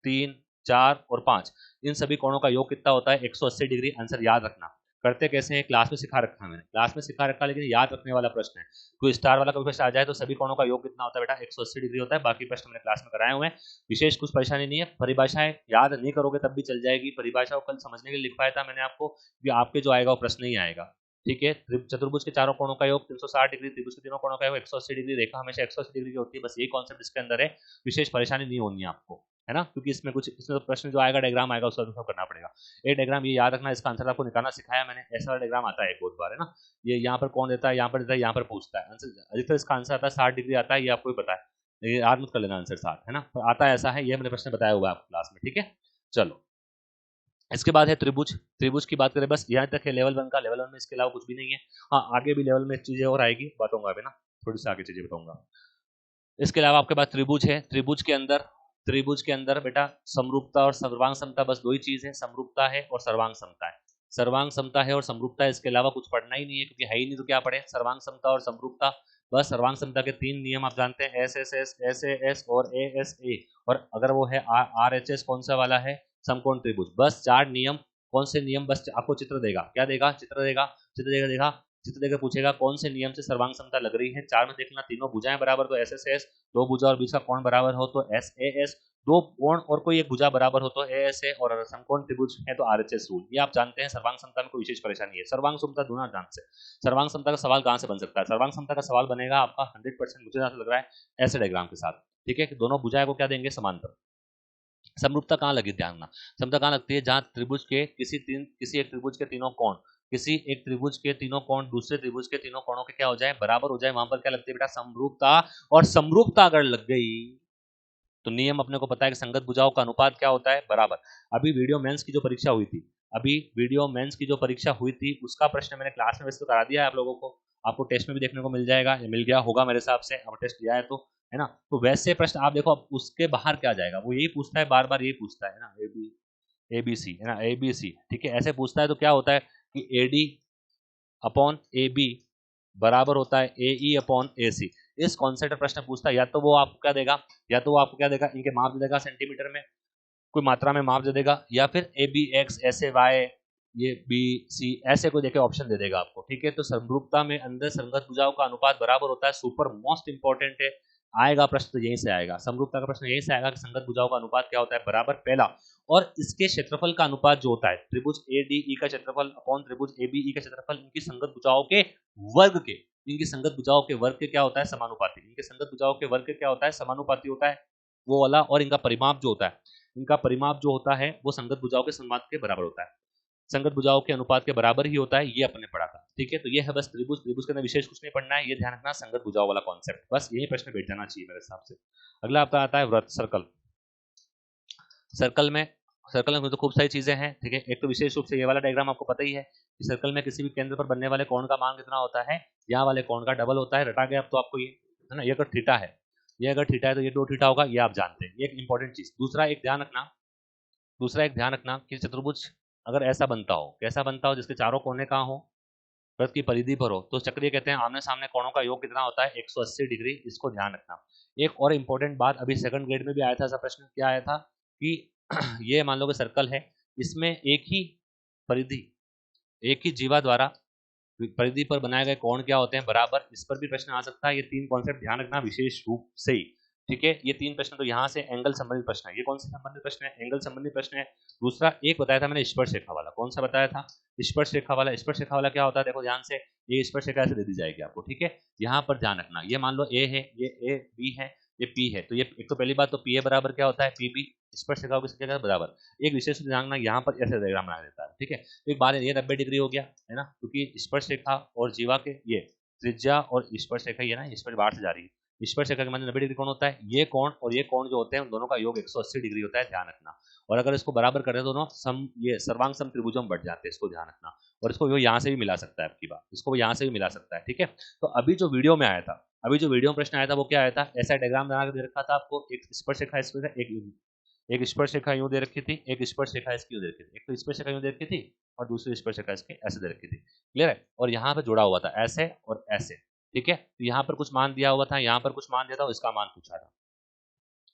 3 4 और 5, इन सभी कोणों का योग कितना होता है 180 डिग्री। आंसर याद रखना, करते कैसे हैं, क्लास में सिखा रखा है मैंने, क्लास में सिखा रखा, लेकिन याद रखने वाला प्रश्न है। कोई स्टार वाला कोई प्रश्न आ जाए तो सभी कोणों का योग कितना होता है बेटा 180 डिग्री होता है। बाकी प्रश्न मैंने क्लास में कराए हुए हैं, विशेष कुछ परेशानी नहीं है। परिभाषाएं याद नहीं करोगे तब भी चल जाएगी, परिभाषाओं कल समझने के लिए लिखवाया था मैंने आपको, कि आपके जो आएगा वो प्रश्न ही आएगा, ठीक है। चतुर्भुज के चारों कोणों का योग 360 डिग्री, त्रिभुज के तीनों कोणों का योग 180 डिग्री, रेखा हमेशा 180 डिग्री की होती है। बस यही कॉन्सेप्ट इसके अंदर है, विशेष परेशानी नहीं होनी है आपको, है ना। क्योंकि इसमें तो प्रश्न जो आएगा, डायग्राम आएगा, उसका तो करना पड़ेगा। एक डायग्राम ये याद रखना, इसका आंसर आपको निकालना सिखाया मैंने। ऐसा वाला डायग्राम आता है बहुत बार, है ना। ये यहाँ पर कौन देता है, यहाँ पर देता है, यहाँ पर पूछता है आंसर। अधिकतर इसका आंसर आता है 60 डिग्री आता है, ये आपको भी पता है, ये याद मत कर लेना आंसर 60, है ना। तो आता है ऐसा है, ये मैंने प्रश्न बताया हुआ है आपको क्लास में, ठीक है। चलो, इसके बाद है त्रिभुज की बात करें, बस यहाँ तक है लेवल 1 का। लेवल 1 में इसके अलावा कुछ भी नहीं है। हाँ, आगे भी लेवल में चीजें और आएगी, बताऊंगा अभी ना, थोड़ी सी आगे चीजें बताऊंगा। इसके अलावा आपके पास त्रिभुज है। त्रिभुज के अंदर बेटा समरूपता और सर्वांग समता, बस दो ही चीज है, समरूपता है और सर्वांग समता है। सर्वांग समता है और समरूपता है, इसके अलावा कुछ पढ़ना ही नहीं है, क्योंकि है ही नहीं तो क्या पढ़े, सर्वांग समता और समरूपता। बस सर्वांग समता के 3 नियम आप जानते हैं, S S S, S A S और ए एस ए। और अगर वो है आर एच एस, कौन सा वाला है, समकोण त्रिभुज। बस 4 नियम। कौन से नियम, बस आपको चित्र देगा, क्या देगा, चित्र देकर पूछेगा कौन से नियम से सर्वांग समता लग रही है। 4 में देखना, तीनों भुजाएं बराबर तो एस एस एस, 2 भुजा और बीच का कोण बराबर हो तो एस ए एस, 2 कोण और कोई एक भुजा बराबर हो तो ए एस ए, और अगर समकोण त्रिभुज है तो आर एच एस रूल। ये आप जानते हैं। सर्वांग समता में कोई विशेष परेशानी है, सर्वांग समता दूना जान से। सर्वांग समता का सवाल कहां से बन सकता है, सर्वांग समता का सवाल बनेगा आपका 100% मुझे जहां लग रहा है ऐसे डायग्राम के साथ, ठीक है, कि दोनों भुजाएं को क्या देंगे, समांतर। समरूपता कहाँ लगी, ध्यान रखना, समता कहाँ लगती है, जहां त्रिभुज के किसी एक त्रिभुज के तीनों कोण, किसी एक त्रिभुज के तीनों कोण दूसरे त्रिभुज के तीनों कोणों के क्या हो जाए, बराबर हो जाए, वहां पर क्या लगती है बेटा, समरूपता। और समरूपता अगर लग गई तो नियम अपने को पता है कि संगत भुजाओं का अनुपात क्या होता है, बराबर। अभी वीडियो मेंस की जो परीक्षा हुई थी उसका प्रश्न मैंने क्लास में वैसे तो करा दिया है आप लोगों को, आपको टेस्ट में भी देखने को मिल जाएगा, मिल गया होगा मेरे हिसाब से, अब टेस्ट दिया है तो, है ना। तो वैसे प्रश्न आप देखो, अब उसके बाहर क्या जाएगा, वो यही पूछता है, बार बार यही पूछता है ना, ABC है ना, ABC, ठीक है, ऐसे पूछता है। तो क्या होता है कि AD अपॉन AB बराबर होता है AE अपॉन AC। इस कॉन्सेप्ट में प्रश्न पूछता है, या तो वो आपको क्या देगा, इनके माप दे देगा सेंटीमीटर में, कोई मात्रा में माप दे देगा, या फिर ABX ऐसे Y ये BC ऐसे कोई देखे ऑप्शन दे देगा आपको, ठीक है। तो समरूपता में अंदर संगत भुजाओं का अनुपात बराबर होता है, सुपर मोस्ट इंपॉर्टेंट है, आएगा प्रश्न तो यहीं से आएगा, समरूपता का प्रश्न यहीं से आएगा कि संगत भुजाओं का अनुपात क्या होता है, बराबर, पहला। और इसके क्षेत्रफल का अनुपात जो होता है, त्रिभुज ADE का क्षेत्रफल अपॉन त्रिभुज ABE का क्षेत्रफल, इनकी संगत भुजाओं के वर्ग के क्या होता है, समानुपाती। इनके संगत भुजाओं के वर्ग के क्या होता है, समानुपाती होता है वो वाला। और इनका परिमाप जो होता है वो संगत भुजाओं के समानुपात के बराबर होता है, संगत भुजाओं के अनुपात के बराबर ही होता है, ये अपने पढ़ा था, ठीक है। तो ये है बस त्रिभुज के अंदर विशेष कुछ नहीं पढ़ना है, ये ध्यान रखना संगत भुजाओं वाला कॉन्सेप्ट, बस यही प्रश्न बैठ जाना चाहिए मेरे हिसाब से। अगला आपका आता है वृत्त, सर्कल में तो खूब सारी चीजें हैं, ठीक है। एक तो विशेष रूप से ये वाला डायग्राम आपको पता ही है कि सर्कल में किसी भी केंद्र पर बनने वाले कोण का मान कितना होता है, यहाँ वाले कोण का डबल होता है, रटा गया अब तो आपको ये, है ना। ये अगर थीटा है तो ये 2 थीटा होगा, ये आप जानते हैं, ये एक इंपॉर्टेंट चीज। दूसरा एक ध्यान रखना कि चतुर्भुज अगर ऐसा बनता हो, कैसा बनता हो, जिसके चारों कोने कहाँ हो, वृत्त की परिधि पर हो, तो चक्रीय कहते हैं। आमने सामने कोणों का योग कितना होता है, 180 डिग्री, इसको ध्यान रखना। एक और इंपॉर्टेंट बात, अभी सेकंड ग्रेड में भी आया था ऐसा प्रश्न, क्या आया था कि ये मान लो कि सर्कल है, इसमें एक ही जीवा द्वारा परिधि पर बनाए गए कोण क्या होते हैं, बराबर। इस पर भी प्रश्न आ सकता है, ये 3 कॉन्सेप्ट ध्यान रखना विशेष रूप से ही, ठीक है। ये 3 प्रश्न तो यहाँ से एंगल संबंधित प्रश्न है, ये कौन से संबंधित प्रश्न है, एंगल संबंधित प्रश्न है। दूसरा एक बताया था मैंने स्पर्श रेखा वाला, कौन सा बताया था, स्पर्श रेखा वाला क्या होता है, देखो ध्यान से, ये स्पर्श रेखा ऐसे दे दी जाएगी आपको, ठीक है। यहाँ पर ध्यान रखना, ये मान लो A है, ये A B है, ये P है, तो ये एक तो पहली बात तो PA बराबर क्या होता है, PB, स्पर्श रेखाओं की संख्या बराबर। एक विशेष ध्यान रखना, यहाँ पर ऐसे डायग्राम बना देता है, ठीक है। तो एक बात है, ये 90 डिग्री हो गया, है ना, क्योंकि स्पर्श रेखा और जीवा के ये त्रिज्या और स्पर्श रेखा, ये ना स्पर्श बाहर से जा रही है, स्पर्श रेखा के मान 90 डिग्री कोण होता है, ये कोण और ये कोण जो होते हैं उन दोनों का योग 180 डिग्री होता है, ध्यान रखना। और अगर इसको बराबर करें दोनों ये सर्वांग सम त्रिभुजों में बढ़ जाते हैं, इसको ध्यान रखना। और इसको यहाँ से भी मिला सकता है, आपकी बात, इसको यहाँ से भी मिला सकता है, ठीक है। तो अभी जो वीडियो में प्रश्न आया था वो क्या आया था, ऐसा डायग्राम बना के दे रखा था आपको, एक स्पर्श रेखा इसमें एक स्पर्श रेखा यूं दे रखी थी, एक स्पर्श रेखा इसकी यूं दे रखी थी, एक तो स्पर्श रेखा यूं दे रखी थी और दूसरी स्पर्श रेखा इसके ऐसे दे रखी थी, क्लियर है। और यहाँ पे जुड़ा हुआ था ऐसे और ऐसे, ठीक है। तो यहाँ पर कुछ मान दिया हुआ था, यहाँ पर कुछ मान दिया था, इसका मान पूछा था,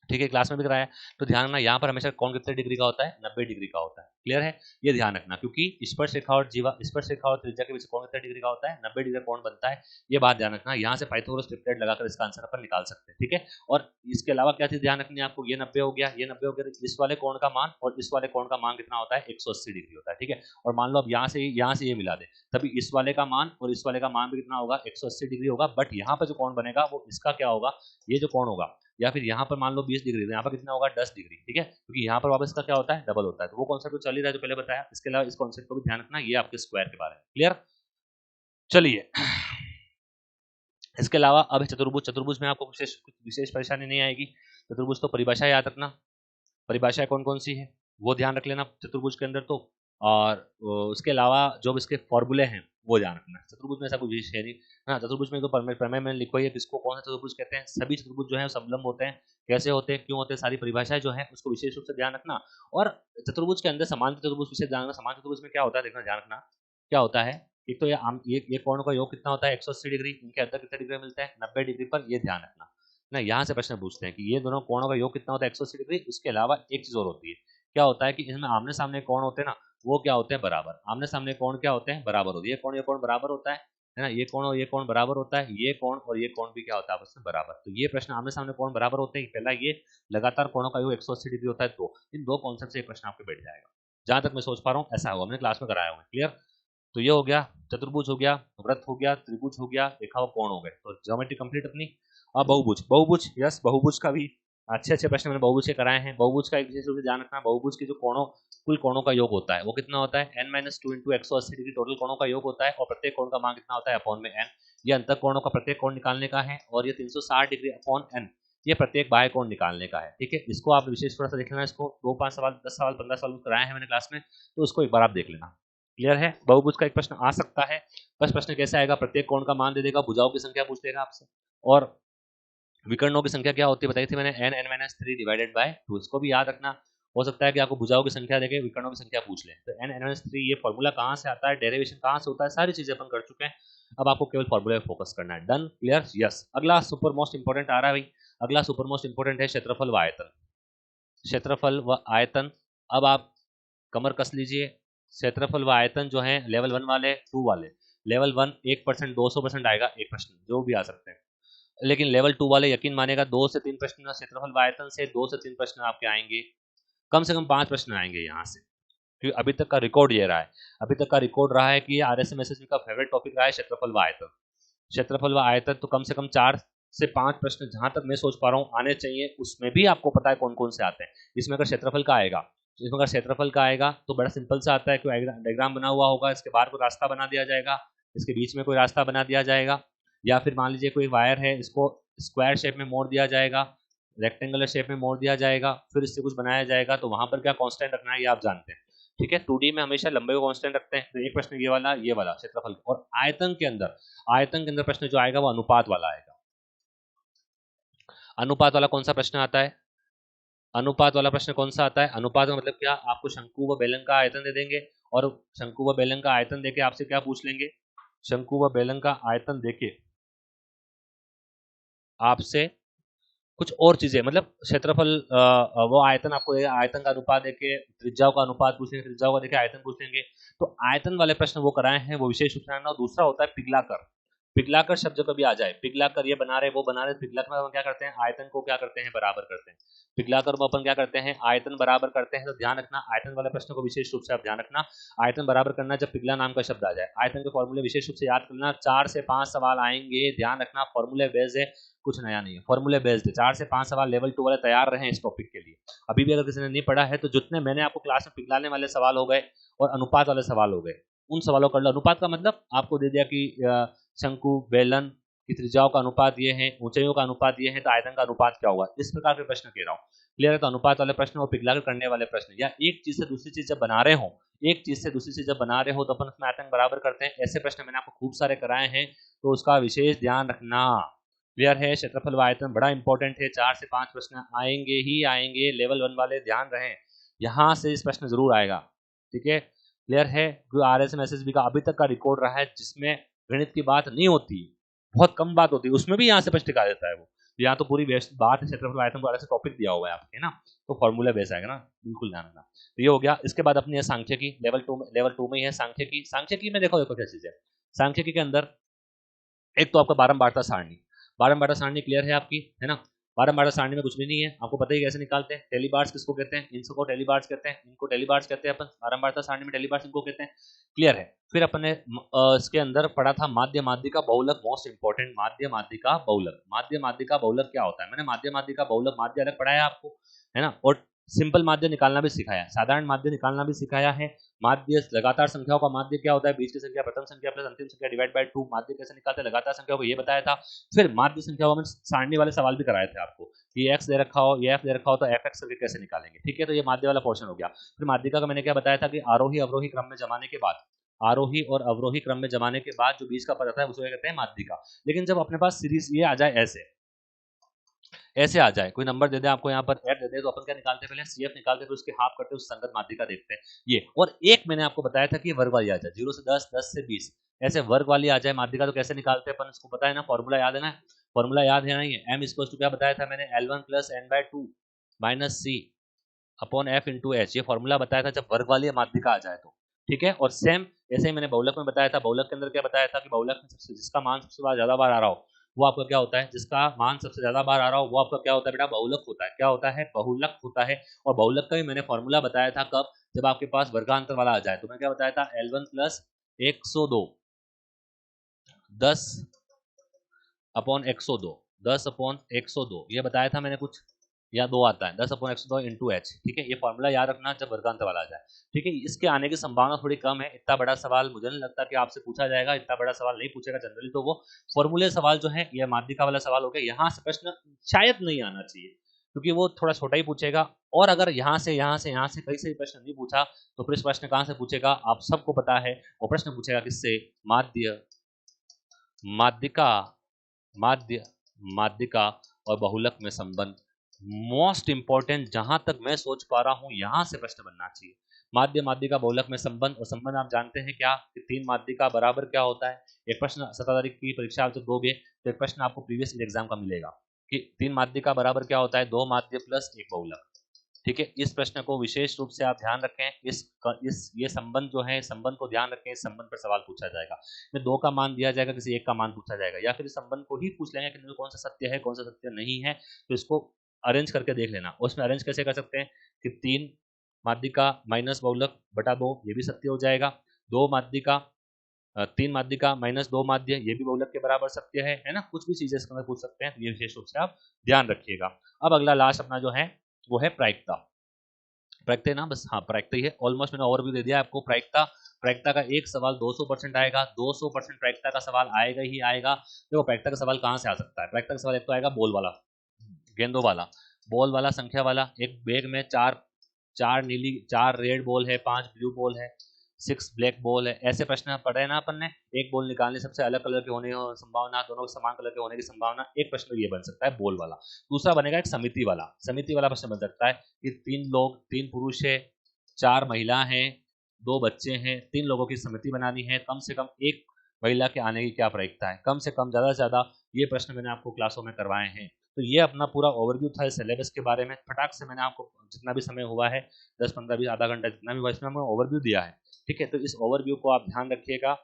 ठीक है, क्लास में भी कराया। तो ध्यान रखना, यहाँ पर हमेशा कोण कितने डिग्री का होता है, 90 डिग्री का होता है, क्लियर है, ये ध्यान रखना। क्योंकि स्पर्श रेखा और त्रिज्या के बीच कोण कितने डिग्री का होता है, 90 डिग्री कोण बनता है, ये बात ध्यान रखना। यहाँ से पाइथागोरस ट्रिपलेट लगाकर इसका आंसर अपन निकाल सकते हैं, ठीक है। और इसके अलावा क्या चीज ध्यान रखनी है आपको, ये 90 हो गया, ये 90 हो गया, इस वाले कोण का मान और इस वाले कोण का मान कितना होता है, 180 डिग्री होता है, ठीक है। और मान लो अब यहाँ से ये मिला दे, तभी इस वाले का मान और इस वाले का मान भी कितना होगा, 180 डिग्री होगा। बट यहाँ पर जो कोण बनेगा वो इसका क्या होगा, ये जो कोण होगा, या फिर यहाँ पर मान लो 20 डिग्री, यहाँ पर कितना होगा, 10 डिग्री, ठीक है। क्योंकि यहाँ पर वापस का क्या होता है, डबल होता है। तो वो कॉन्सेप्ट तो चल ही रहा है जो पहले बताया, इसके अलावा इस कॉन्सेप्ट को भी ध्यान रखना, ये आपके स्क्वायर के बारे में, क्लियर। चलिए, इसके अलावा अब चतुर्भुज में आपको विशेष परेशानी नहीं आएगी। चतुर्भुज तो परिभाषा याद रखना, परिभाषा कौन कौन सी है वो ध्यान रख लेना चतुर्भुज के अंदर तो। और उसके अलावा जो इसके फॉर्मूले हैं वो ध्यान रखना। चतुर्भुज में ऐसा कुछ विशेष है नहीं, हाँ। चतुर्भुज में तो प्रमेय में लिखो है किसको कौन सा चतुर्भुज कहते हैं, सभी चतुर्भुज जो है समलंब होते हैं, कैसे होते हैं, क्यों होते हैं, सारी परिभाषाएं जो है उसको विशेष रूप से ध्यान रखना। और चतुर्भुज के अंदर समान चतुर्भुज विशेष ध्यान रखना। समान चतुर्भुज में क्या होता है, देखना, ध्यान रखना क्या होता है। एक तो ये कोण का योग कितना होता है, 180 डिग्री, इनके अंदर कितने डिग्री मिलता है, 90 डिग्री पर, ये ध्यान रखना ना। यहाँ से प्रश्न पूछते हैं कि ये दोनों कोणों का योग कितना होता है, 180 डिग्री। इसके अलावा एक चीज और होती है, क्या होता है कि इसमें आमने सामने कोण होते हैं ना, वो क्या होते हैं, बराबर। आमने सामने कोण क्या होते हैं, बराबर होते हैं। ये कोण बराबर होता है ना, ये कोण और ये कोण बराबर होता है, ये कोण और ये कोण भी क्या होता है आपस में बराबर। तो ये प्रश्न आमने सामने कोण बराबर होते हैं, पहला ये लगातार कोणों का योग 180 डिग्री होता है, तो इन दो कॉन्सेप्ट से प्रश्न आपके बैठ जाएगा। जहां तक मैं सोच पा रहा हूँ ऐसा होगा, हमने क्लास में कराया हुआ है, क्लियर। तो ये हो गया, चतुर्भुज हो गया, वृत्त हो गया, त्रिभुज हो गया, रेखा व कोण हो गए। तो ज्योमेट्री कंप्लीट अपनी। अब बहुभुज, यस, बहुभुज का भी अच्छे प्रश्न मैंने बहुभुज के कराए हैं। बहुभुज का एक विशेष रूप से ध्यान रखना, बहुभुज के जो कुल कोणों का योग होता है वो कितना होता है, n-2 × 180 डिग्री टोटल कोणों का योग होता है। और प्रत्येक कोण का मान कितना होता है, अपॉन में n। ये अंतर कोणों का प्रत्येक कोण निकालने का है। और ये 360 डिग्री अपॉन n, ये प्रत्येक बाह्य कोण निकालने का है। ठीक है, इसको आप विशेष थोड़ा सा देख लेना, इसको 2 5 सवाल 10 सवाल 15 सवाल कराए हैं मैंने क्लास में, तो उसको एक बार आप देख लेना। क्लियर है? बहुभुज का एक प्रश्न आ सकता है, बस प्रश्न कैसे आएगा, प्रत्येक कोण का मान दे देगा, भुजाओं की संख्या पूछ लेगा आपसे, और विकर्णों की संख्या क्या होती है बताई थी मैंने, n(n-3) डिवाइडेड बाय 2। इसको भी याद रखना। हो सकता है कि आपको भुजाओं की संख्या देके विकर्णों की संख्या पूछ ले, तो n(n-3) ये फॉर्मूला कहाँ से आता है, डेरिवेशन कहाँ से होता है, सारी चीजें अपन कर चुके हैं। अब आपको केवल फॉर्मूले पे फोकस करना है। डन? क्लियर? यस। अगला सुपर मोस्ट इंपोर्टेंट आ रहा है भाई, अगला सुपर मोस्ट इंपोर्टेंट है क्षेत्रफल व आयतन। क्षेत्रफल व आयतन, अब आप कमर कस लीजिए। क्षेत्रफल व आयतन जो है लेवल 1 वाले 2 वाले, लेवल 1 1% 200% आएगा एक प्रश्न, जो भी आ सकते हैं, लेकिन लेवल 2 वाले यकीन मानेगा 2 से 3 प्रश्न क्षेत्रफल व आयतन से, 2 से 3 प्रश्न आपके आएंगे, कम से कम 5 प्रश्न आएंगे यहाँ से, क्योंकि अभी तक का रिकॉर्ड ये रहा है, अभी तक का रिकॉर्ड रहा है कि RSMSSB का फेवरेट टॉपिक रहा है क्षेत्रफल व आयतन। क्षेत्रफल व आयतन तो कम से कम 4 से 5 प्रश्न जहां तक मैं सोच पा रहा हूँ आने चाहिए, उसमें भी आपको पता है कौन कौन से आते हैं। इसमें अगर क्षेत्रफल का आएगा, इसमें अगर क्षेत्रफल का आएगा तो बड़ा सिंपल सा आता है कि डायग्राम बना हुआ होगा, इसके बाहर कोई रास्ता बना दिया जाएगा, इसके बीच में कोई रास्ता बना दिया जाएगा, या फिर मान लीजिए कोई वायर है, इसको स्क्वायर शेप में मोड़ दिया जाएगा, रेक्टेंगुलर शेप में मोड़ दिया जाएगा, फिर इससे कुछ बनाया जाएगा, तो वहां पर क्या कांस्टेंट रखना है ये आप जानते हैं। ठीक है, 2D में हमेशा लंबे को कांस्टेंट रखते हैं, तो एक प्रश्न ये वाला क्षेत्रफल। और आयतन के अंदर प्रश्न जो आएगा वो अनुपात वाला आएगा। अनुपात वाला कौन सा प्रश्न आता है, अनुपात वाला प्रश्न कौन सा आता है, अनुपात का मतलब क्या, आपको शंकु व बेलन का आयतन दे देंगे, और शंकु व बेलन का आयतन देके आपसे क्या पूछ लेंगे, शंकु व बेलन का आयतन देके आपसे कुछ और चीजें, मतलब क्षेत्रफल वो आयतन आपको देगा, आयतन का अनुपात देके त्रिज्याओं का अनुपात पूछेंगे, त्रिज्याओं का देके आयतन पूछेंगे, तो आयतन वाले प्रश्न वो कराए हैं, वो विशेष रूप से जानना। दूसरा होता है पिघलाकर, पिघलाकर शब्द कभी आ जाए, पिघलाकर ये बना रहे वो बना रहे, पिघलाकर में हम क्या करते हैं, आयतन को क्या करते हैं, बराबर करते हैं, पिघलाकर में अपन क्या करते हैं, आयतन बराबर करते हैं। तो ध्यान रखना, आयतन वाले प्रश्न को विशेष रूप से आप ध्यान रखना, आयतन बराबर करना जब पिघला नाम का शब्द आ जाए। आयतन के फॉर्मूले विशेष रूप से याद करना, 4 से 5 सवाल आएंगे, ध्यान रखना, फॉर्मूले बेस्ड है, कुछ नया नहीं है, फॉर्मूले बेस्ड। 4 से 5 सवाल लेवल 2 वाले तैयार रहे इस टॉपिक के लिए। अभी भी अगर किसी ने नहीं पढ़ा है तो जितने मैंने आपको क्लास में पिघलाने वाले सवाल हो गए और अनुपात वाले सवाल हो गए, उन सवालों कर लो। अनुपात का मतलब आपको दे दिया कि शंकु बेलन की त्रिज्याओं का अनुपात ये है, ऊंचाइयों का अनुपात ये है, तो आयतन का अनुपात क्या होगा, इस प्रकार के प्रश्न कह रहा हूँ। क्लियर है? तो अनुपात वाले प्रश्न और पिघलाकर करने वाले प्रश्न, या एक चीज से दूसरी चीज जब बना रहे हो, एक चीज से दूसरी चीज जब बना रहे हो तो अपन उसमें आयतन बराबर करते हैं, ऐसे प्रश्न मैंने आपको खूब सारे कराए हैं, तो उसका विशेष ध्यान रखना। क्लियर है? क्षेत्रफल व आयतन बड़ा इंपॉर्टेंट है, 4 से 5 प्रश्न आएंगे ही आएंगे, लेवल 1 वाले ध्यान रहे, यहाँ से इस प्रश्न जरूर आएगा। ठीक है, क्लियर है? RSMSSB का अभी तक का रिकॉर्ड रहा है जिसमें गणित की बात नहीं होती, बहुत कम बात होती है, उसमें भी यहाँ से प्रश्न टिका देता है वो। यहाँ तो पूरी बात है क्षेत्रफल आयतन को अलग से टॉपिक दिया हुआ है आपके, ना, तो फॉर्मूला बेस आएगा ना, बिल्कुल ध्यान रखना। तो ये हो गया। इसके बाद अपनी है सांख्यिकी, लेवल 2 में ही है सांख्यिकी। सांख्यिकी में देखो क्या चीज है, सांख्यिकी के अंदर एक तो आपका बारंबारता सारणी, बारंबारता सारणी क्लियर है आपकी, है ना। बारंबारता सारणी में कुछ भी नहीं है, आपको पता ही कैसे निकालते हैं, टेलीबार्स किसको कहते हैं, इनको टेलीबार्स कहते हैं, इनको टेलीबार्स कहते हैं अपन, बारंबारता सारणी में टेलीबार्स इनको कहते हैं। क्लियर है? फिर अपन ने इसके अंदर पढ़ा था माध्य माध्यिका बहुलक, मोस्ट इंपॉर्टेंट, माध्य माध्यिका बहुलक। माध्य माध्यिका बहुलक क्या होता है, मैंने माध्य माध्यिका बहुलक माध्य अलग पढ़ाया आपको, है ना, और सिंपल माध्य निकालना भी सिखाया, साधारण माध्य निकालना भी सिखाया है। माध्य लगातार संख्याओं का माध्य क्या होता है, बीच की संख्या प्रथम संख्या प्लस अंतिम संख्या डिवाइड बाय 2, माध्य कैसे निकालते हैं लगातार संख्याओं को, ये बताया था। फिर माध्य संख्याओं में सारणी वाले सवाल भी कराए थे आपको, ये x दे रखा हो, ये f दे रखा हो, तो fx करके कैसे निकालेंगे। ठीक है, तो ये माध्य वाला पोर्शन हो गया। फिर माध्यिका का मैंने क्या बताया था कि आरोही अवरोही क्रम में जमाने के बाद, आरोही और अवरोही क्रम में जमाने के बाद जो बीच का पद आता है उसे कहते हैं माध्यिका। लेकिन जब अपने पास सीरीज ये आ जाए, ऐसे आ जाए, कोई नंबर दे दे आपको यहाँ पर एड दे दे, तो अपन क्या निकालते हैं, पहले CF निकालते, फिर उसके हाफ करते, उस संगत माध्यिका देखते हैं ये। और एक मैंने आपको बताया था कि वर्ग वाली आ जाए, 0 से 10, 10 से 20, ऐसे वर्ग वाली आ जाए माध्यिका, तो कैसे निकालते हैं अपन, इसको पता है ना, फॉर्मूला याद है ना, फॉर्मूला याद है ना, ये m इक्वल्स टू क्या बताया था मैंने, L1 + n/2 - c upon f × h, ये फॉर्मूला बताया था जब वर्ग वाली माध्यिका आ जाए तो। ठीक है, और सेम ऐसे ही मैंने बहुलक में बताया था, बहुलक के अंदर क्या बताया था कि बहुलक में जिसका मान सबसे ज्यादा बार आ रहा हो वो आपका क्या होता है, जिसका मान सबसे ज्यादा बार आ रहा हो वो आपका क्या होता है बेटा, बहुलक होता है। क्या होता है, बहुलक होता है। और बहुलक का भी मैंने फॉर्मूला बताया था कब, जब आपके पास वर्गांतर वाला आ जाए, तो मैं क्या बताया था, L1 + 102 10 अपॉन 102, 10 अपॉन 102, ये बताया था मैंने कुछ, या 2 आता है 10/x² इंटू एच। ठीक है, ये फॉर्मूला याद रखना जब वर्गांत सवाल आ जाए। ठीक है, इसके आने की संभावना थोड़ी कम है। इतना बड़ा सवाल मुझे नहीं लगता कि आपसे पूछा जाएगा, इतना बड़ा सवाल नहीं पूछेगा जनरली। तो वो फॉर्मूले सवाल जो है ये माध्यिका वाला सवाल हो गया, यहाँ से प्रश्न शायद नहीं आना चाहिए क्योंकि वो थोड़ा छोटा ही पूछेगा। और अगर यहाँ से कहीं से भी प्रश्न नहीं पूछा तो फिर इस प्रश्न कहाँ से पूछेगा, आप सबको पता है। वो प्रश्न पूछेगा किससे, माध्यिका माध्यिका और बहुलक में संबंध। मोस्ट इंपॉर्टेंट, जहां तक मैं सोच पा रहा हूं यहां से प्रश्न बनना चाहिए। माध्यिका बहुलक में संबंध, और संबंध आप जानते हैं क्या कि 3 माध्यिका बराबर क्या होता है। एक प्रश्न 17 तारीख की परीक्षा आप जब दोगे तो एक प्रश्न आपको प्रीवियस एग्जाम का मिलेगा कि 3 माध्यिका बराबर क्या होता है, 2 माध्य प्लस 1 बहुलक। ठीक है, इस प्रश्न को विशेष रूप से आप ध्यान रखें। ये संबंध जो है, संबंध को ध्यान रखें। इस संबंध पर सवाल पूछा जाएगा, में 2 का मान दिया जाएगा, किसी 1 का मान पूछा जाएगा, या फिर इस संबंध को ही पूछ लेंगे कि कौन सा सत्य है कौन सा सत्य नहीं है। तो इसको अरेंज करके देख लेना। उसमें अरेंज कैसे कर सकते हैं कि 3 माध्यिका माइनस बहुलक बटा 2, ये भी सत्य हो जाएगा। 2 माध्यिका 3 माध्यिका माइनस 2 माध्य, ये भी बहुलक के बराबर सत्य है ना। कुछ भी चीजें इसके अंदर पूछ सकते हैं, तो ये विशेष रूप से आप ध्यान रखिएगा। अब अगला लास्ट अपना जो है वो है प्रायिकता। प्रायिकता ना, बस हाँ प्रायिकता ही है। ऑलमोस्ट मैंने ओवरव्यू दे दिया आपको। प्रायिकता का एक सवाल 200% आएगा, 200% प्रायिकता का सवाल आएगा ही आएगा। देखो प्रायिकता का सवाल कहाँ से आ सकता है। प्रायिकता का सवाल एक तो आएगा बॉल वाला, गेंदों वाला, बॉल वाला, संख्या वाला। एक बैग में 4 रेड बॉल है, 5 ब्लू बॉल है, 6 ब्लैक बॉल है। ऐसे प्रश्न पढ़े हैं ना अपन ने। एक बॉल निकालने सबसे अलग कलर के होने की संभावना, दोनों समान कलर के होने की संभावना। एक प्रश्न ये बन सकता है बॉल वाला। दूसरा बनेगा एक समिति वाला प्रश्न बन सकता है कि 3 पुरुष है, 4 महिला हैं, 2 बच्चे हैं, 3 लोगों की समिति बनानी है, कम से कम 1 महिला के आने की क्या प्रायिकता है। कम से कम, ज्यादा से ज्यादा, ये प्रश्न मैंने आपको क्लासों में करवाए हैं। तो ये अपना पूरा ओवरव्यू था सिलेबस के बारे में। फटाक से मैंने आपको जितना भी समय हुआ है, 10, 15, 20, आधा घंटा जितना भी हुआ, इसमें मैंने ओवरव्यू दिया है। ठीक है, तो इस ओवरव्यू को आप ध्यान रखिएगा।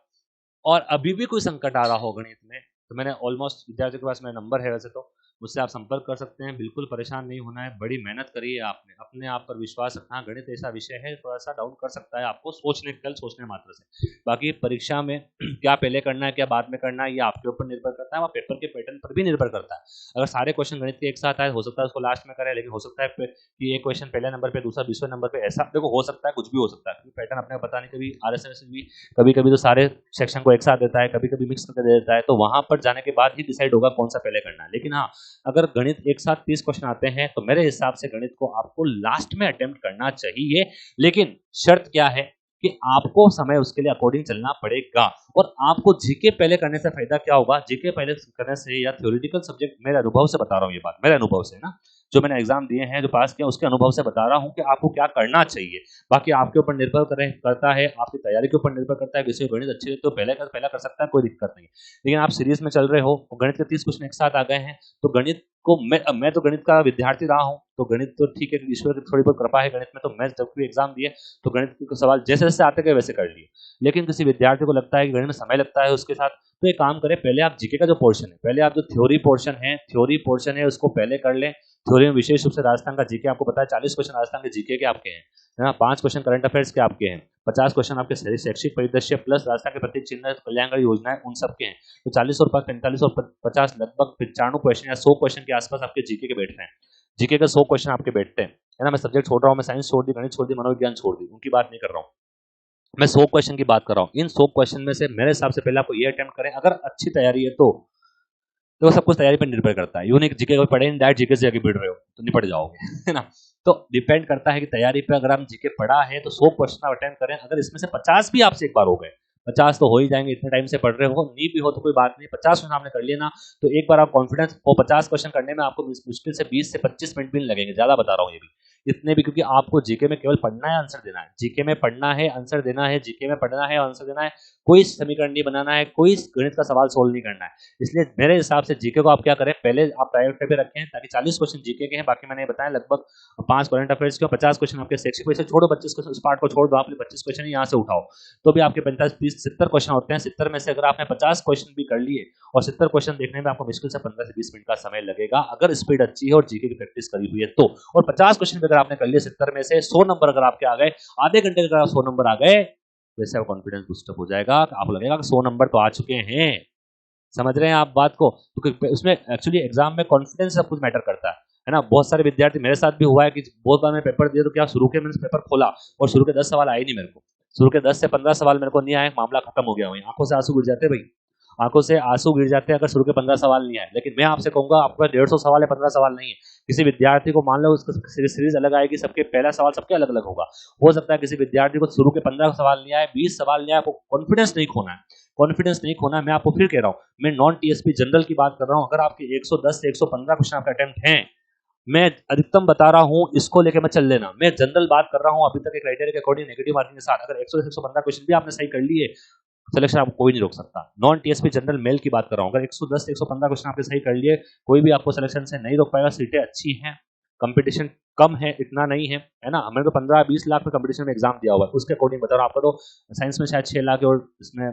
और अभी भी कोई संकट आ रहा हो गणित में तो मैंने ऑलमोस्ट विद्यार्थी के पास मेरा नंबर है वैसे तो, मुझसे आप संपर्क कर सकते हैं। बिल्कुल परेशान नहीं होना है, बड़ी मेहनत करिए आपने, अपने आप पर विश्वास रखना। गणित ऐसा विषय है थोड़ा सा डाउन कर सकता है आपको सोचने मात्र से। बाकी परीक्षा में क्या पहले करना है क्या बाद में करना है ये आपके ऊपर निर्भर करता है, और पेपर के पैटर्न पर भी निर्भर करता है। अगर सारे क्वेश्चन गणित के एक साथ आए, हो सकता है उसको लास्ट में करें, लेकिन हो सकता है कि एक क्वेश्चन पहले नंबर पे, दूसरा 20वें नंबर पे। ऐसा देखो हो सकता है, कुछ भी हो सकता है, क्योंकि पैटर्न अपने पता नहीं। कभी RSS भी कभी कभी तो सारे सेक्शन को एक साथ देता है, कभी कभी मिक्स करके दे देता है। तो वहां पर जाने के बाद ही डिसाइड होगा कौन सा पहले करना है। लेकिन हाँ, अगर गणित एक साथ 30 क्वेश्चन आते हैं तो मेरे हिसाब से गणित को आपको लास्ट में अटेम्प्ट करना चाहिए। लेकिन शर्त क्या है कि आपको समय उसके लिए अकॉर्डिंग चलना पड़ेगा। और आपको जीके पहले करने से फायदा क्या होगा, जीके पहले करने से या थ्योरेटिकल सब्जेक्ट, मेरे अनुभव से बता रहा हूँ ये बात, मेरे अनुभव से ना, जो मैंने एग्जाम दिए हैं, जो पास किया, उसके अनुभव से बता रहा हूँ कि आपको क्या करना चाहिए। बाकी आपके ऊपर निर्भर करता है, आपकी तैयारी के ऊपर निर्भर करता है। किसी को गणित अच्छी है तो पहला कर सकता है, कोई दिक्कत नहीं। लेकिन आप सीरीज में चल रहे हो, गणित के 30 क्वेश्चन एक साथ आ गए हैं, तो गणित को मैं तो गणित का विद्यार्थी रहा हूं, तो गणित तो ठीक है, ईश्वर की थोड़ी बहुत कृपा है गणित में। तो मैं जब भी एग्जाम दिए तो गणित के सवाल जैसे जैसे आते गए वैसे कर लिए। लेकिन किसी विद्यार्थी को लगता है कि गणित में समय लगता है उसके साथ, तो एक काम करें, पहले आप जीके का जो पोर्शन है, पहले आप जो थ्योरी पोर्शन है उसको पहले कर लें। थ्योरी में विशेष रूप से राजस्थान का जीके, आपको पता है 40 क्वेश्चन राजस्थान के जीके के आपके हैं, है ना। 5 क्वेश्चन करंट अफेयर्स के आपके हैं, 50 क्वेश्चन आपके शैक्षिक परिदृश्य प्लस राजस्थान के प्रत्येक चिन्ह कल्याणकारी योजनाएं उन सब के हैं। तो 40 और 45 और 50 लगभग 95 क्वेश्चन या 100 क्वेश्चन के आसपास आपके जीके के बैठ रहे हैं। जीके का 100 क्वेश्चन आपके बैठते हैं, है ना। मैं सब्जेक्ट छोड़ रहा हूँ, मैं साइंस छोड़ दी, गणित छोड़ दी, मनोविज्ञान छोड़ दी, उनकी बात नहीं कर रहा हूँ, मैं 100 क्वेश्चन की बात कर रहा हूँ। इन 100 क्वेश्चन में से मेरे हिसाब से पहले आपको ये अटेम्प्ट करें, अगर अच्छी तैयारी है तो सब कुछ तैयारी पर निर्भर करता है। यूं नहीं जीके को पढ़े नहीं, डायरेक्ट जीके से आगे बढ़ रहे हो तो निपट जाओगे, है ना। तो डिपेंड करता है कि तैयारी पे, अगर हम जीके पढ़ा है तो 100 क्वेश्चन आप अटेम्प्ट करें। अगर इसमें से 50 भी आपसे एक बार हो गए, 50 तो हो ही जाएंगे, इतने टाइम से पढ़ रहे हो, नहीं भी हो तो कोई बात नहीं, 50 क्वेश्चन आपने कर लिए ना, तो एक बार आप कॉन्फिडेंस हो, 50 क्वेश्चन करने में आपको मुश्किल से 20 से 25 मिनट भी नहीं लगेंगे, ज्यादा बता रहा हूँ ये भी, इतने भी, क्योंकि आपको जीके में केवल पढ़ना है, आंसर देना है। जीके में पढ़ना है, आंसर देना है, जीके में पढ़ना है, आंसर देना है, कोई समीकरण नहीं बनाना है, कोई गणित का सवाल सोल्व नहीं करना है। इसलिए मेरे हिसाब से जीके को आप क्या करें, पहले आप प्रायोरिटी पे रखें, ताकि 40 क्वेश्चन जीके के हैं, बाकी मैंने बताया लगभग 5 करंट अफेयर्स के, 50 क्वेश्चन आपके शैक्षिक वैसे छोड़ो, 25 क्वेश्चन उस पार्ट को छोड़ दो, आप 25 क्वेश्चन यहाँ से उठाओ, तो भी आपके 45, 30, 70 क्वेश्चन होते हैं। 70 में से अगर आपने 50 क्वेश्चन भी कर लिए, और 70 क्वेश्चन देखने में आपको मुश्किल से 15 से 20 मिनट का समय लगेगा, अगर स्पीड अच्छी है और जीके की प्रैक्टिस करी हुई है तो। और 50 क्वेश्चन भी अगर आपने कर लिए, 70 में से 100 नंबर अगर आपके आ गए, आधे घंटे अगर 100 नंबर आ गए, वैसे आप कॉन्फिडेंस बूस्टअप हो जाएगा, आपको लगेगा कि 100 नंबर तो आ चुके हैं। समझ रहे हैं आप बात को। तो उसमें एक्चुअली एग्जाम में कॉन्फिडेंस सब कुछ मैटर करता है। है ना। बहुत सारे विद्यार्थी, मेरे साथ भी हुआ है कि बहुत बार मैं पेपर दिया तो क्या शुरू के मैंने पेपर खोला और शुरू के 10 सवाल आए नहीं मेरे को, शुरू के 10 से 15 सवाल मेरे को नहीं आए, मामला खत्म हो गया। वहीं आंखों से आंसू गिर जाते भाई, आंखों से आंसू गिर जाते हैं अगर शुरू के 15 सवाल नहीं आए। लेकिन मैं आपसे कहूंगा आपका 150 सवाल है, 15 सवाल नहीं है। किसी विद्यार्थी को मान लो उसको सीरीज अलग आएगी, सबके पहला सवाल सबके अलग अलग होगा। हो सकता है किसी विद्यार्थी को शुरू के 15 सवाल नहीं आए, 20 सवाल नहीं आए। आपको कॉन्फिडेंस नहीं खोना है, कॉन्फिडेंस नहीं खोना है। मैं आपको फिर कह रहा हूँ, मैं नॉन टीएसपी जनरल की बात कर रहा हूँ। अगर आपके 110 से 115 क्वेश्चन आपका अटेम्प्ट है, मैं अधिकतम बता रहा हूं, इसको लेके मत चल लेना। मैं जनरल बात कर रहा हूं अभी तक के क्राइटेरिया के अकॉर्डिंग नेगेटिव मार्किंग के साथ। अगर 100 से 115 क्वेश्चन भी आपने सही कर लिए, सिलेक्शन आपको कोई नहीं रोक सकता। नॉन टीएसपी जनरल मेल की बात कर रहा हूं, अगर 110 से 115 क्वेश्चन आपने सही कर लिए, कोई भी आपको सिलेक्शन से नहीं रोक पाएगा। सीटें अच्छी हैं, कंपटीशन कम है, इतना नहीं है, है ना। हमने तो 15-20 लाख में कंपटीशन में एग्जाम दिया हुआ है, उसके अकॉर्डिंग बता रहा हूं। आपका तो साइंस में शायद 6 लाख और इसमें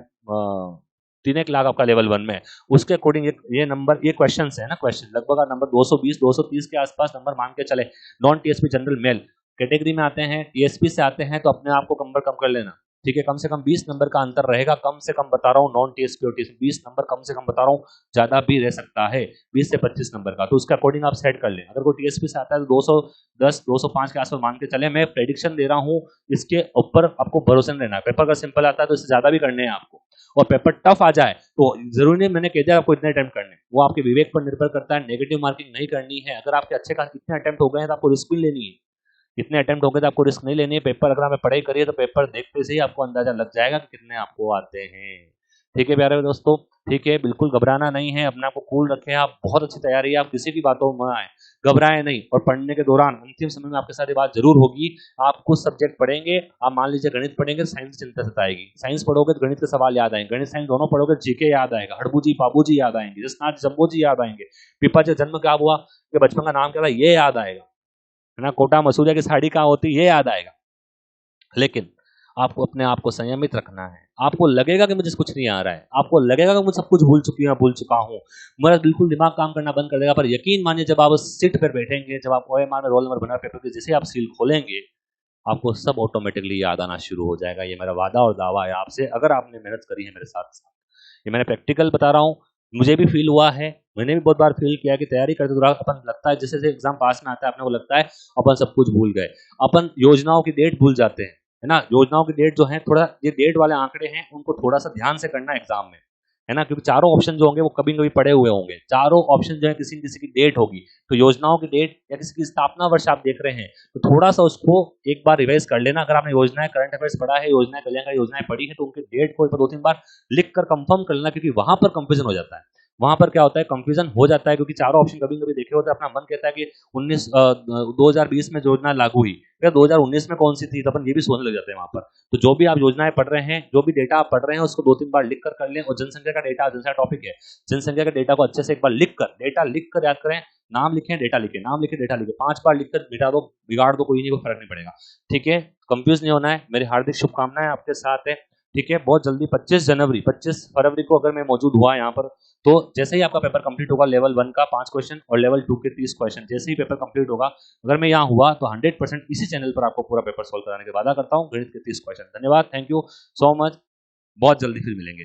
3 लाख आपका लेवल 1 में, उसके अकॉर्डिंग ये नंबर, ये क्वेश्चन है ना, क्वेश्चन लगभग नंबर 220-230 के आसपास नंबर मान के चले। Non TSP general male category में आते हैं, टीएसपी से आते हैं, तो अपने आप को नंबर कम कर लेना, ठीक है। कम से कम 20 नंबर का अंतर रहेगा, कम से कम बता रहा हूँ। नॉन टीएसपी और टीएसपी 20 नंबर कम से कम बता रहा हूँ, ज्यादा भी रह सकता है 20 से 25 नंबर का, तो उसके अकॉर्डिंग आप सेट कर लें। अगर कोई टीएसपी से आता है तो 210-205 के आसपास मान के चले। मैं प्रेडिक्शन दे रहा हूँ, इसके ऊपर आपको भरोसा नहीं रहना है। पेपर का सिंपल आता है तो इससे ज्यादा भी करने हैं आपको, और पेपर टफ आ जाए तो जरूरी नहीं मैंने कह दिया आपको इतने अटेम्प्ट करने, वो आपके विवेक पर निर्भर करता है। नेगेटिव मार्किंग नहीं करनी है। अगर आपके अच्छे खास कितने अटेम्प्ट हो गए हैं तो आपको रिस्क भी लेनी है, कितने अटेम्प्ट हो गए तो आपको रिस्क नहीं लेनी है। पेपर अगर हमें पढ़ाई करिए तो पेपर देखते से ही आपको अंदाजा लग जाएगा कि कितने आपको आते हैं, ठीक है प्यारे दोस्तों। ठीक है, बिल्कुल घबराना नहीं है, अपने आप को कूल रखें। आप बहुत अच्छी तैयारी है, आप किसी की बातों में आए, घबराएं नहीं। और पढ़ने के दौरान अंतिम समय में आपके साथ ये बात जरूर होगी, आप कुछ सब्जेक्ट पढ़ेंगे, आप मान लीजिए गणित पढ़ेंगे, साइंस चिंता सताएगी। साइंस पढ़ोगे तो गणित के सवाल याद आएंगे, गणित साइंस दोनों पढ़ोगे जीके याद आएगा, हड़बू जी बाबू जी याद आएंगे, जसनाथ जम्बो जी याद आएंगे, पिपा जी जन्म क्या हुआ, कि बचपन का नाम क्या था, ये याद आएगा, है ना। कोटा मसूरिया की साड़ी कहाँ होती, ये याद आएगा। लेकिन आपको अपने आप को संयमित रखना है। आपको लगेगा कि मुझे कुछ नहीं आ रहा है, आपको लगेगा कि मुझे सब कुछ भूल चुका हूँ, मेरा बिल्कुल दिमाग काम करना बंद कर देगा। पर यकीन मानिए, जब आप सीट पर बैठेंगे, जब आप ओएमआर में रोल नंबर बना पेपर के जैसे आप सील खोलेंगे, आपको सब ऑटोमेटिकली याद आना शुरू हो जाएगा। ये मेरा वादा और दावा है आपसे, अगर आपने मेहनत करी है मेरे साथ साथ। ये मैंने प्रैक्टिकल बता रहा हूँ, मुझे भी फील हुआ है, मैंने भी बहुत बार फील किया कि तैयारी करते दौरान अपन लगता है जैसे जैसे एग्जाम पास में आता है, अपने को लगता है अपन सब कुछ भूल गए, अपन योजनाओं की डेट भूल जाते हैं, है ना। योजनाओं की डेट जो है, थोड़ा ये डेट वाले आंकड़े हैं, उनको थोड़ा सा ध्यान से करना एग्जाम में, है ना। क्योंकि चारों ऑप्शन जो होंगे वो कभी कभी पड़े हुए होंगे, चारों ऑप्शन जो है किसी न किसी की डेट होगी। तो योजनाओं की डेट या किसी की स्थापना वर्ष आप देख रहे हैं तो थोड़ा सा उसको एक बार रिवाइज कर लेना। अगर आपने योजनाएं करंट अफेयर्स पढ़ा है, योजनाएं कल्याणकारी योजनाएं पढ़ी है, तो उनके डेट को 2-3 बार लिख कर कंफर्म कर लेना, क्योंकि वहां पर कंफ्यूजन हो जाता है। वहां पर क्या होता है, कंफ्यूजन हो जाता है, क्योंकि चारों ऑप्शन कभी कभी देखे होते हैं, अपना मन कहता है कि 2020 में योजना लागू हुई, या 2019 में कौन सी थी, तो अपन ये भी सोचने लग जाते हैं वहां पर। तो जो भी आप योजनाएं पढ़ रहे हैं, जो भी डेटा आप पढ़ रहे हैं, उसको 2-3 बार लिख कर लें। और जनसंख्या का डेटा, जनसंख्या टॉपिक है, जनसंख्या के डेटा को अच्छे से एक बार लिख कर, डेटा लिख कर याद करें। नाम लिखें, डेटा लिखें, नाम लिखें, डेटा लिखें, 5 बार लिखकर मिटा दो, बिगाड़ दो, कोई नहीं, कोई फर्क नहीं पड़ेगा, ठीक है। कंफ्यूज नहीं होना है, मेरी हार्दिक शुभकामनाएं आपके साथ है, ठीक है। बहुत जल्दी 25 फरवरी को अगर मैं मौजूद हुआ यहाँ पर, तो जैसे ही आपका पेपर कंप्लीट होगा, लेवल 1 का 5 क्वेश्चन और लेवल 2 के 30 क्वेश्चन, जैसे ही पेपर कंप्लीट होगा, अगर मैं यहाँ हुआ तो 100% इसी चैनल पर आपको पूरा पेपर सॉल्व कराने के वादा करता हूँ, गणित के 30 क्वेश्चन। धन्यवाद, थैंक यू सो मच, बहुत जल्दी फिर मिलेंगे।